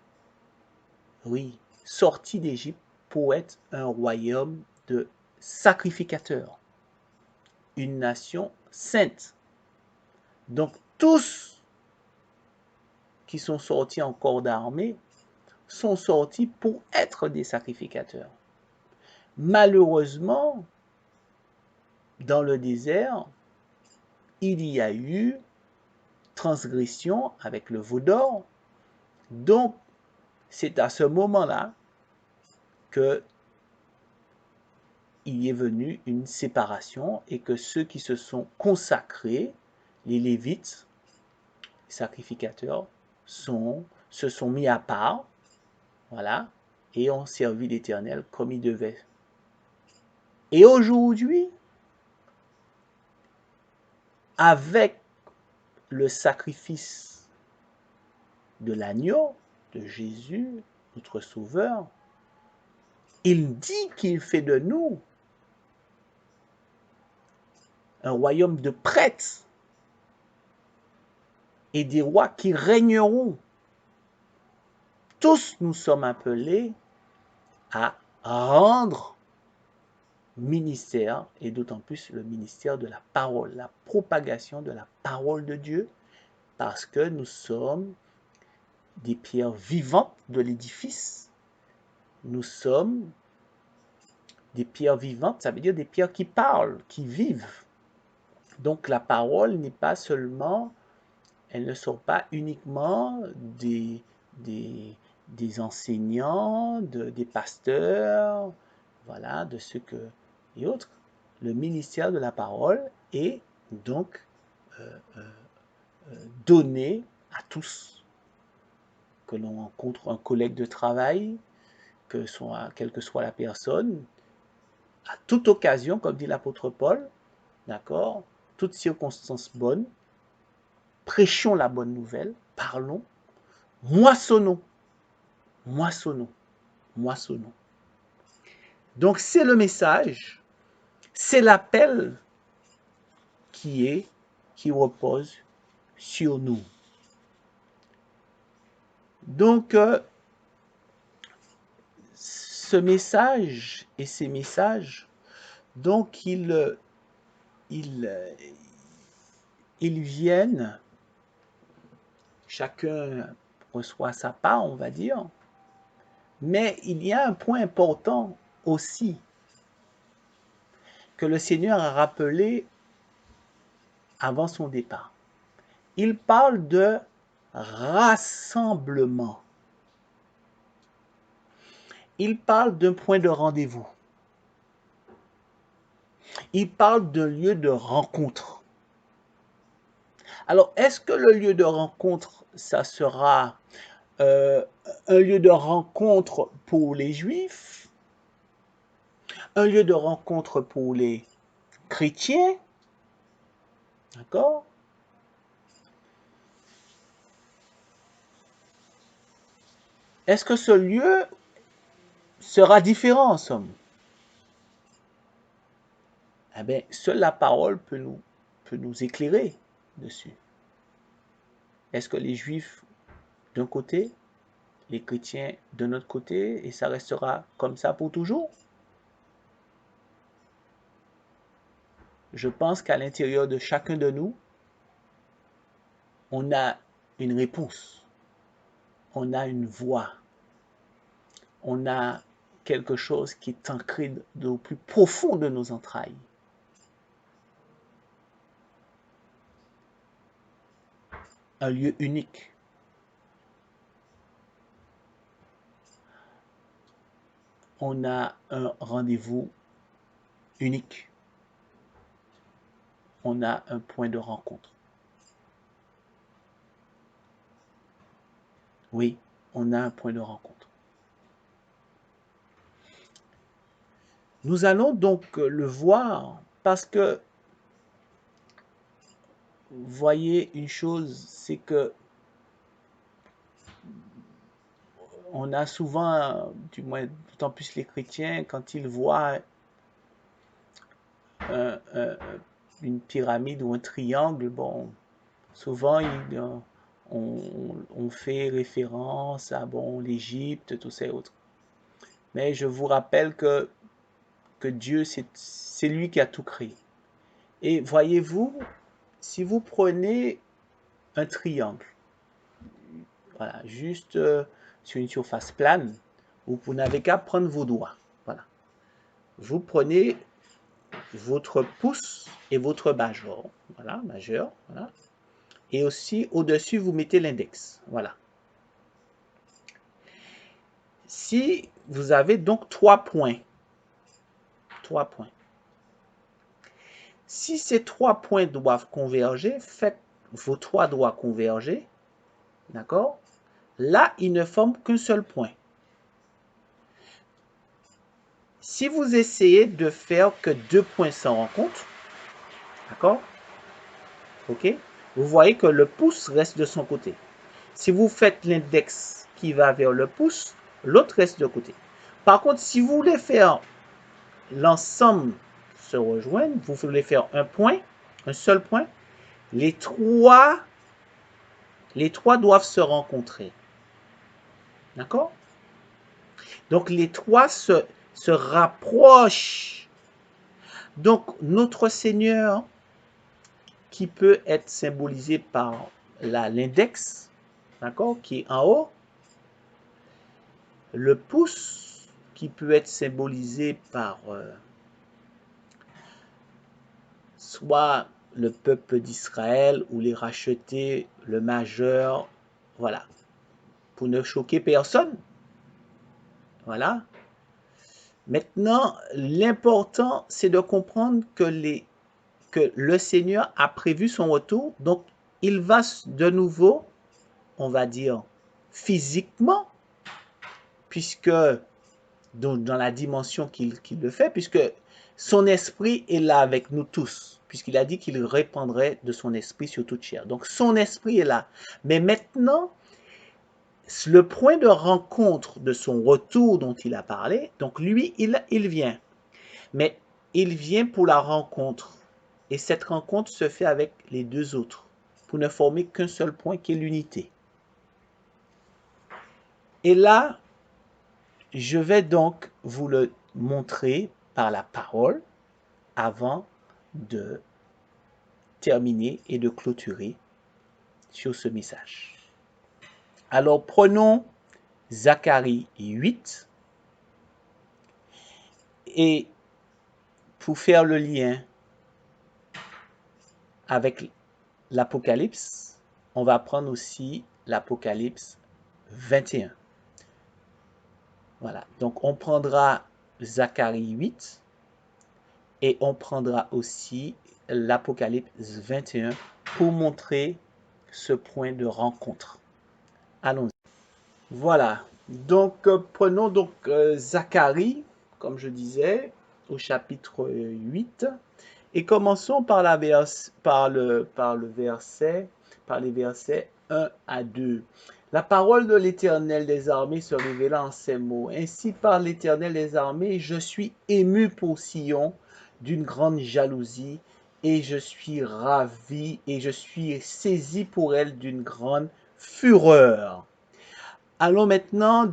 oui, sorti d'Égypte pour être un royaume de sacrificateurs, une nation sainte. Donc tous qui sont sortis en corps d'armée sont sortis pour être des sacrificateurs. Malheureusement, dans le désert, il y a eu transgression avec le veau d'or. Donc, c'est à ce moment-là que il est venu une séparation et que ceux qui se sont consacrés, les Lévites, les sacrificateurs, se sont mis à part, voilà, et ont servi l'Éternel comme ils devaient. Et aujourd'hui, avec le sacrifice de l'agneau, de Jésus, notre Sauveur, il dit qu'il fait de nous un royaume de prêtres et des rois qui régneront. Tous nous sommes appelés à rendre ministère, et d'autant plus le ministère de la parole, la propagation de la parole de Dieu, parce que nous sommes des pierres vivantes de l'édifice. Nous sommes des pierres vivantes, ça veut dire des pierres qui parlent, qui vivent. Donc la parole n'est pas seulement, elles ne sont pas uniquement des enseignants, des pasteurs, voilà, de ceux que et autres. Le ministère de la parole est donc donné à tous. Que l'on rencontre un collègue de travail, quelle que soit la personne, à toute occasion, comme dit l'apôtre Paul, d'accord, toutes circonstances bonnes, prêchons la bonne nouvelle, parlons, moissonnons, moissonnons, moissonnons. Donc c'est le message, c'est l'appel qui repose sur nous. Donc ce message et ces messages, donc ils viennent, chacun reçoit sa part, on va dire, mais il y a un point important aussi que le Seigneur a rappelé avant son départ. Il parle de rassemblement. Il parle d'un point de rendez-vous. Il parle d'un lieu de rencontre. Alors, est-ce que le lieu de rencontre, ça sera un lieu de rencontre pour les Juifs, un lieu de rencontre pour les chrétiens, d'accord? Est-ce que ce lieu sera différent en somme? Eh bien, seule la parole peut nous éclairer dessus. Est-ce que les Juifs d'un côté, les chrétiens de notre côté, et ça restera comme ça pour toujours? Je pense qu'à l'intérieur de chacun de nous, on a une réponse, on a une voix, on a quelque chose qui est ancré au plus profond de nos entrailles. Un lieu unique. On a un rendez-vous unique. On a un point de rencontre. Oui, on a un point de rencontre. Nous allons donc le voir parce que, vous voyez une chose, c'est que on a souvent, du moins d'autant plus les chrétiens, quand ils voient une pyramide ou un triangle, bon, souvent on fait référence à bon, l'Égypte, tout ça et autres. Mais je vous rappelle que Dieu, c'est lui qui a tout créé. Et voyez-vous, si vous prenez un triangle, voilà, juste sur une surface plane, vous n'avez qu'à prendre vos doigts. Voilà. Vous prenez votre pouce et votre majeur. Voilà, majeur. Voilà. Et aussi, au-dessus, vous mettez l'index. Voilà. Si vous avez donc 3 points, si ces 3 points doivent converger, faites vos 3 doigts converger, d'accord? Là, ils ne forment qu'un seul point. Si vous essayez de faire que 2 points se rencontrent, d'accord? Ok? Vous voyez que le pouce reste de son côté. Si vous faites l'index qui va vers le pouce, l'autre reste de côté. Par contre, si vous voulez faire l'ensemble se rejoindre, vous voulez faire un point, un seul point, les trois doivent se rencontrer. D'accord? Donc les trois se rapprochent. Donc notre Seigneur, qui peut être symbolisé par l'index, d'accord, qui est en haut. Le pouce qui peut être symbolisé par soit le peuple d'Israël ou les rachetés, le majeur, voilà, pour ne choquer personne. Voilà. Maintenant, l'important, c'est de comprendre que le Seigneur a prévu son retour, donc il va de nouveau, on va dire, physiquement, puisque dans la dimension qu'il le fait, puisque son esprit est là avec nous tous, puisqu'il a dit qu'il répandrait de son esprit sur toute chair. Donc son esprit est là. Mais maintenant, le point de rencontre de son retour dont il a parlé, donc lui, il vient. Mais il vient pour la rencontre. Et cette rencontre se fait avec les deux autres, pour ne former qu'un seul point qui est l'unité. Et là, je vais donc vous le montrer par la parole avant de terminer et de clôturer sur ce message. Alors prenons Zacharie 8 et pour faire le lien avec l'Apocalypse, on va prendre aussi l'Apocalypse 21. Voilà, donc on prendra Zacharie 8 et on prendra aussi l'Apocalypse 21 pour montrer ce point de rencontre. Allons-y. Voilà, donc prenons donc Zacharie, comme je disais, au chapitre 8, et commençons par, les versets 1 à 2. La parole de l'Éternel des armées se révéla en ces mots. Ainsi parle l'Éternel des armées, je suis ému pour Sion d'une grande jalousie, et je suis ravi, et je suis saisi pour elle d'une grande fureur. Allons maintenant au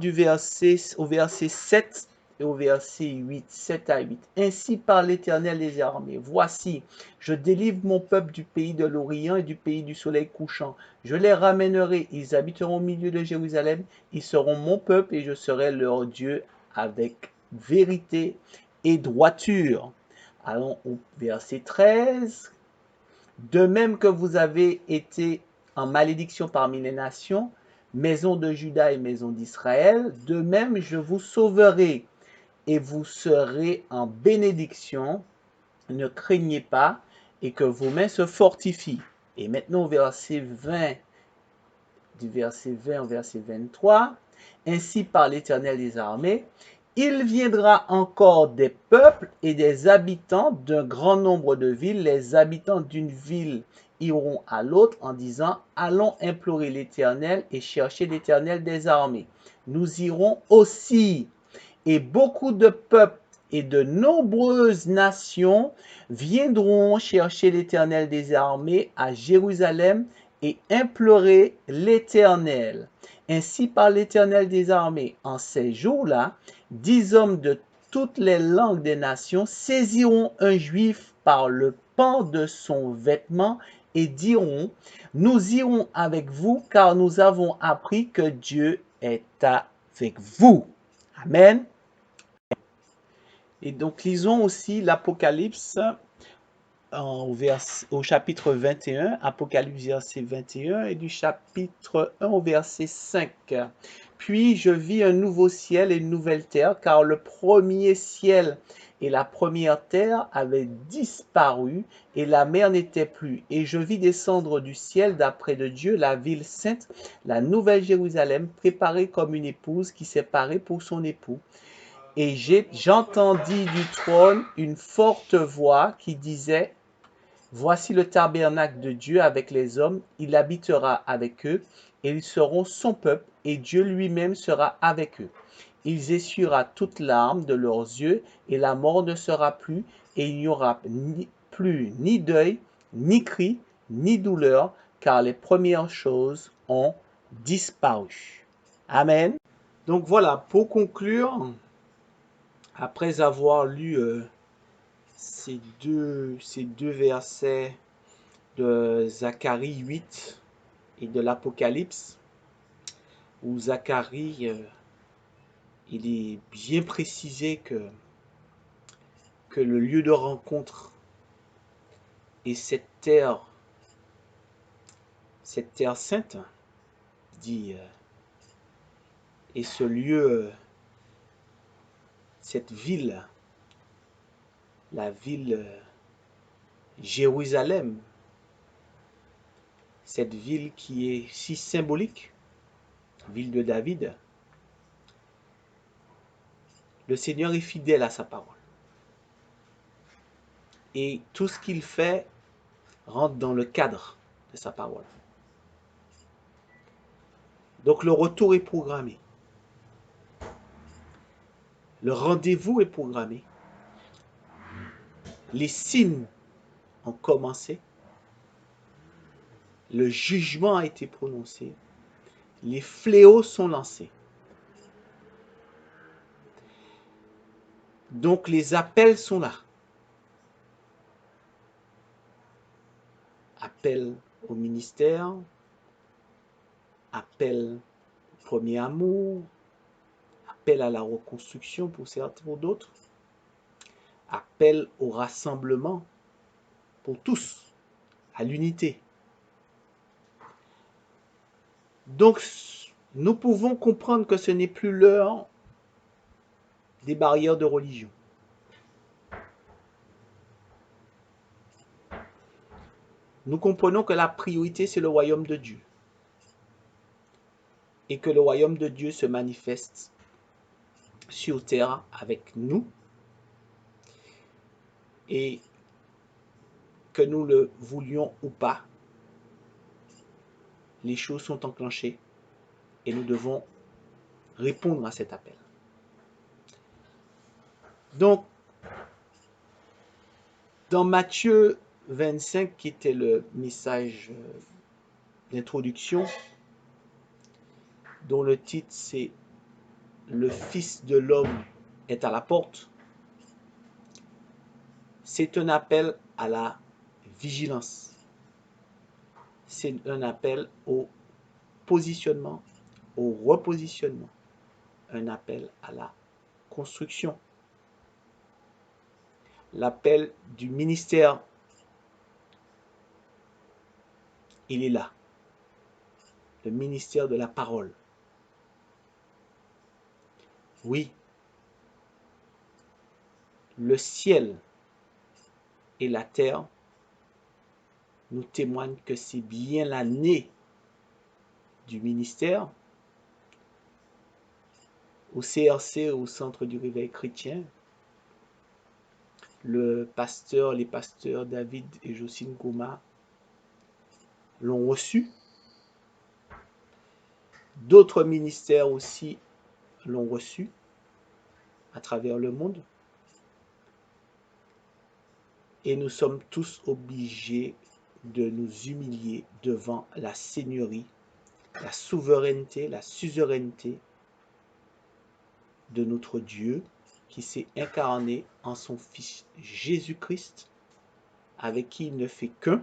verset 7 et au verset 8, 7 à 8. Ainsi parle l'Éternel des armées. Voici, je délivre mon peuple du pays de l'Orient et du pays du soleil couchant. Je les ramènerai, ils habiteront au milieu de Jérusalem, ils seront mon peuple et je serai leur Dieu avec vérité et droiture. Allons au verset 13. De même que vous avez été en malédiction parmi les nations, maison de Juda et maison d'Israël, de même je vous sauverai et vous serez en bénédiction. Ne craignez pas et que vos mains se fortifient. Et maintenant au verset 20, du verset 20 au verset 23, ainsi par l'Éternel des armées, il viendra encore des peuples et des habitants d'un grand nombre de villes. Les habitants d'une ville iront à l'autre en disant, allons implorer l'Éternel et chercher l'Éternel des armées. Nous irons aussi. Et beaucoup de peuples et de nombreuses nations viendront chercher l'Éternel des armées à Jérusalem et implorer l'Éternel. Ainsi parle l'Éternel des armées. En ces jours-là, 10 hommes de toutes les langues des nations saisiront un juif par le pan de son vêtement et diront, nous irons avec vous car nous avons appris que Dieu est avec vous. Amen. Et donc, lisons aussi l'Apocalypse au chapitre 21, Apocalypse verset 21 et du chapitre 1 au verset 5. Puis je vis un nouveau ciel et une nouvelle terre, car le premier ciel et la première terre avaient disparu et la mer n'était plus. Et je vis descendre du ciel d'après de Dieu la ville sainte, la nouvelle Jérusalem, préparée comme une épouse qui s'est parée pour son époux. Et j'entendis du trône une forte voix qui disait, voici le tabernacle de Dieu avec les hommes, il habitera avec eux, et ils seront son peuple, et Dieu lui-même sera avec eux. Il essuiera toute larme de leurs yeux, et la mort ne sera plus, et il n'y aura plus ni deuil, ni cri, ni douleur, car les premières choses ont disparu. Amen. Donc voilà, pour conclure, après avoir lu ces deux versets de Zacharie 8 et de l'Apocalypse, où Zacharie, il est bien précisé que le lieu de rencontre est cette terre sainte, dit, et ce lieu, cette ville, la ville Jérusalem, cette ville qui est si symbolique, ville de David, le Seigneur est fidèle à sa parole. Et tout ce qu'il fait rentre dans le cadre de sa parole. Donc le retour est programmé. Le rendez-vous est programmé. Les signes ont commencé. Le jugement a été prononcé. Les fléaux sont lancés. Donc les appels sont là. Appel au ministère, appel au premier amour, appel à la reconstruction pour certains, pour d'autres, appel au rassemblement pour tous, à l'unité. Donc, nous pouvons comprendre que ce n'est plus l'heure des barrières de religion. Nous comprenons que la priorité, c'est le royaume de Dieu. Et que le royaume de Dieu se manifeste sur terre avec nous. Et que nous le voulions ou pas, les choses sont enclenchées et nous devons répondre à cet appel. Donc, dans Matthieu 25, qui était le message d'introduction, dont le titre c'est « Le Fils de l'homme est à la porte », c'est un appel à la vigilance. C'est un appel au positionnement, au repositionnement, un appel à la construction. L'appel du ministère, il est là. Le ministère de la parole. Oui, le ciel et la terre nous témoignent que c'est bien l'année du ministère. Au CRC, au Centre du Réveil Chrétien, les pasteurs David et Jocelyne Goma l'ont reçu. D'autres ministères aussi l'ont reçu à travers le monde. Et nous sommes tous obligés de nous humilier devant la seigneurie, la souveraineté, la suzeraineté de notre Dieu qui s'est incarné en son Fils Jésus-Christ, avec qui il ne fait qu'un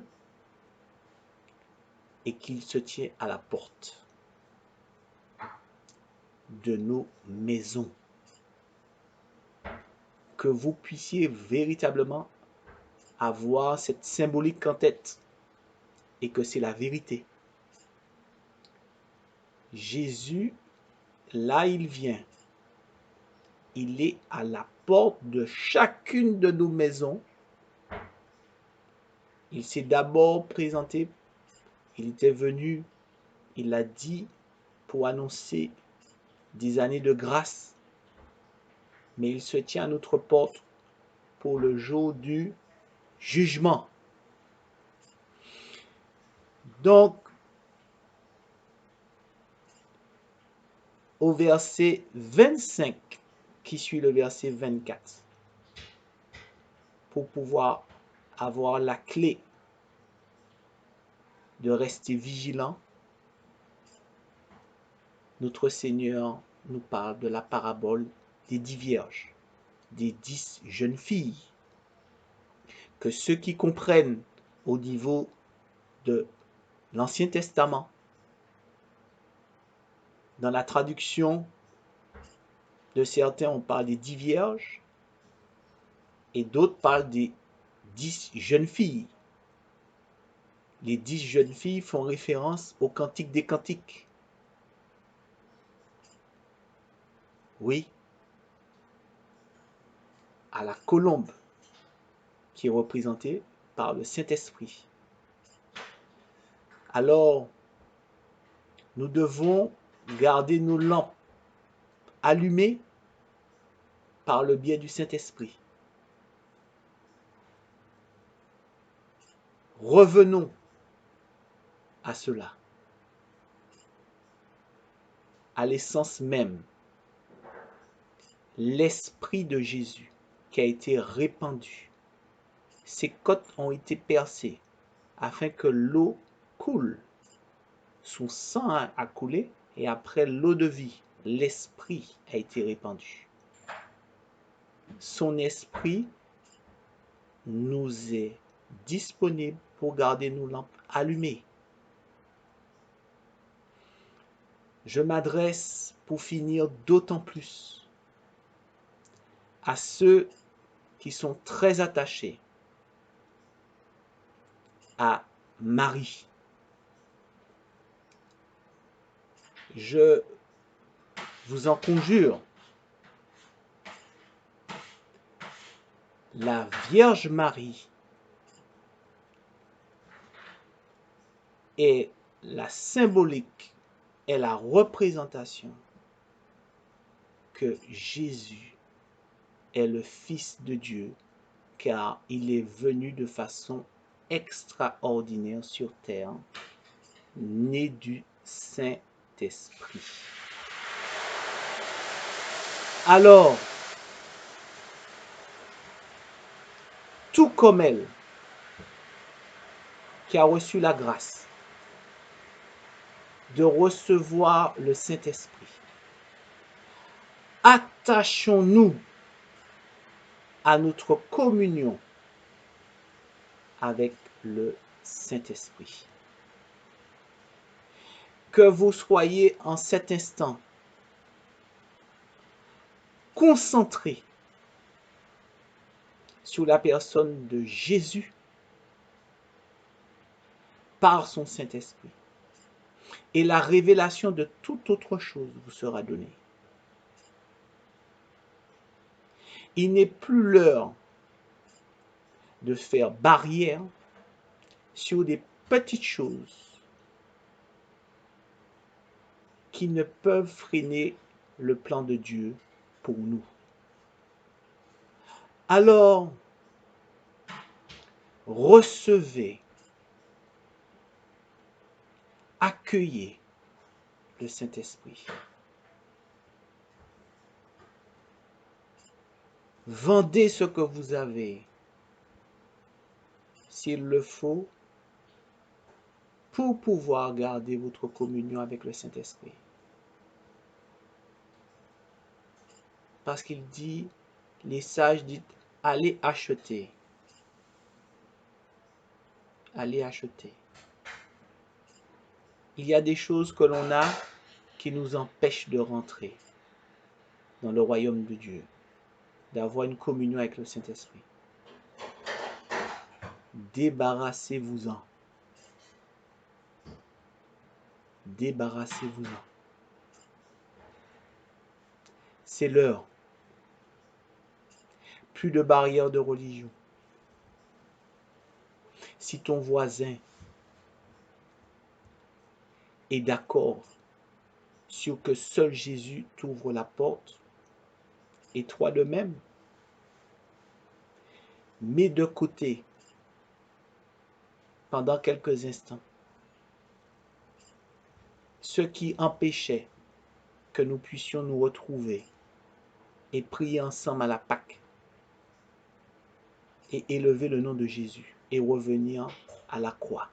et qu'il se tient à la porte de nos maisons. Que vous puissiez véritablement avoir cette symbolique en tête et que c'est la vérité. Jésus, là il vient, il est à la porte de chacune de nos maisons. Il s'est d'abord présenté, il était venu, il a dit pour annoncer des années de grâce, mais il se tient à notre porte pour le jour du jugement. Donc, au verset 25, qui suit le verset 24, pour pouvoir avoir la clé de rester vigilant, notre Seigneur nous parle de la parabole des 10 vierges, des 10 jeunes filles, que ceux qui comprennent au niveau de l'Ancien Testament Dans la traduction de certains, on parle des 10 vierges et d'autres parlent des 10 jeunes filles. Les 10 jeunes filles font référence au Cantique des Cantiques. Oui, à la colombe qui est représentée par le Saint-Esprit. Alors, nous devons garder nos lampes allumées par le biais du Saint-Esprit. Revenons à cela, à l'essence même, l'Esprit de Jésus qui a été répandu. Ses côtes ont été percées afin que l'eau coule. Son sang a coulé et après l'eau de vie, l'Esprit a été répandu. Son Esprit nous est disponible pour garder nos lampes allumées. Je m'adresse pour finir d'autant plus à ceux qui sont très attachés à Marie. Je vous en conjure, la Vierge Marie est la symbolique, est la représentation que Jésus est le Fils de Dieu, car il est venu de façon extraordinaire sur terre, né du Saint-Esprit. Alors, tout comme elle, qui a reçu la grâce de recevoir le Saint-Esprit, attachons-nous à notre communion avec le Saint-Esprit. Que vous soyez en cet instant concentrés sur la personne de Jésus par son Saint-Esprit. Et la révélation de toute autre chose vous sera donnée. Il n'est plus l'heure de faire barrière sur des petites choses qui ne peuvent freiner le plan de Dieu pour nous. Alors, recevez, accueillez le Saint-Esprit. Vendez ce que vous avez, s'il le faut, pour pouvoir garder votre communion avec le Saint-Esprit. Parce qu'il dit, les sages disent, allez acheter. Allez acheter. Il y a des choses que l'on a qui nous empêchent de rentrer dans le royaume de Dieu, d'avoir une communion avec le Saint-Esprit. Débarrassez-vous-en. Débarrassez-vous-en. C'est l'heure. Plus de barrières de religion. Si ton voisin est d'accord sur que seul Jésus t'ouvre la porte, et toi de même, mets de côté pendant quelques instants ce qui empêchait que nous puissions nous retrouver et prier ensemble à la Pâque et élever le nom de Jésus et revenir à la croix.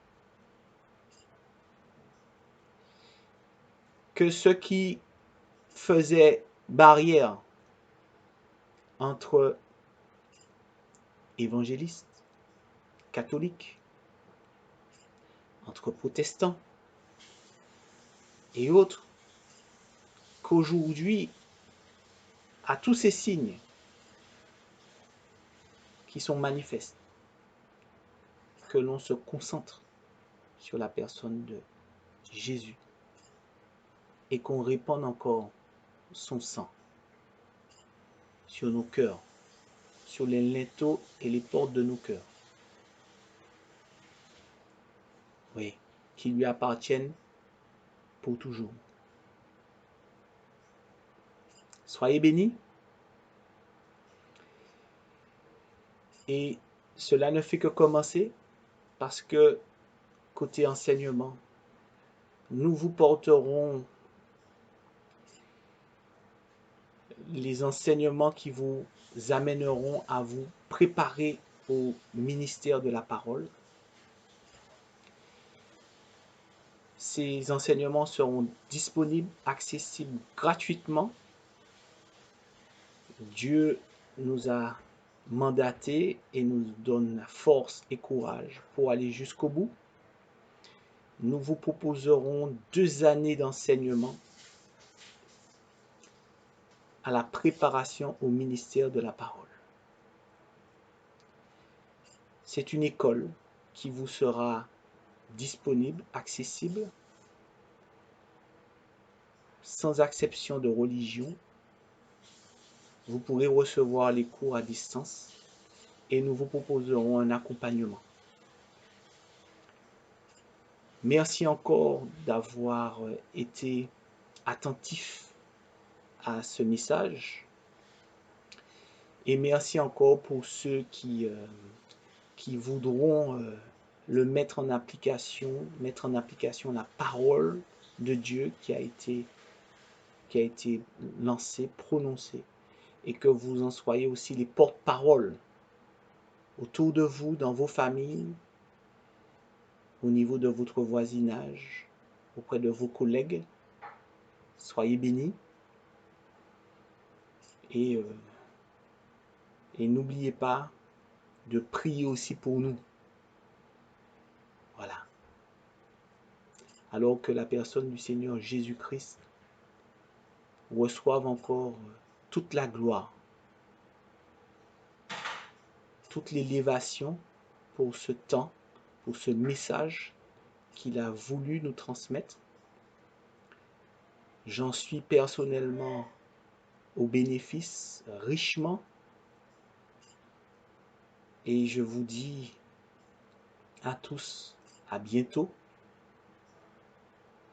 Que ce qui faisait barrière entre évangélistes, catholiques, entre protestants et autres, qu'aujourd'hui, à tous ces signes qui sont manifestes, que l'on se concentre sur la personne de Jésus et qu'on répande encore son sang sur nos cœurs, sur les linteaux et les portes de nos cœurs. Oui, qui lui appartiennent pour toujours. Soyez bénis. Et cela ne fait que commencer parce que côté enseignement, nous vous porterons les enseignements qui vous amèneront à vous préparer au ministère de la parole. Ces enseignements seront disponibles, accessibles gratuitement. Dieu nous a mandatés et nous donne force et courage pour aller jusqu'au bout. Nous vous proposerons 2 années d'enseignement à la préparation au ministère de la parole. C'est une école qui vous sera disponible, accessible, sans exception de religion. Vous pourrez recevoir les cours à distance et nous vous proposerons un accompagnement. Merci encore d'avoir été attentif à ce message et merci encore pour ceux qui voudront le mettre en application la parole de Dieu qui a été lancée, prononcée, et que vous en soyez aussi les porte-paroles autour de vous, dans vos familles, au niveau de votre voisinage, auprès de vos collègues. Soyez bénis et n'oubliez pas de prier aussi pour nous. Voilà. Alors que la personne du Seigneur Jésus-Christ reçoive encore toute la gloire, toute l'élévation pour ce temps, pour ce message qu'il a voulu nous transmettre. J'en suis personnellement au bénéfice richement et je vous dis à tous à bientôt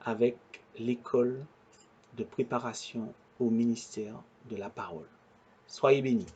avec l'école de préparation au ministère de la parole. Soyez bénis.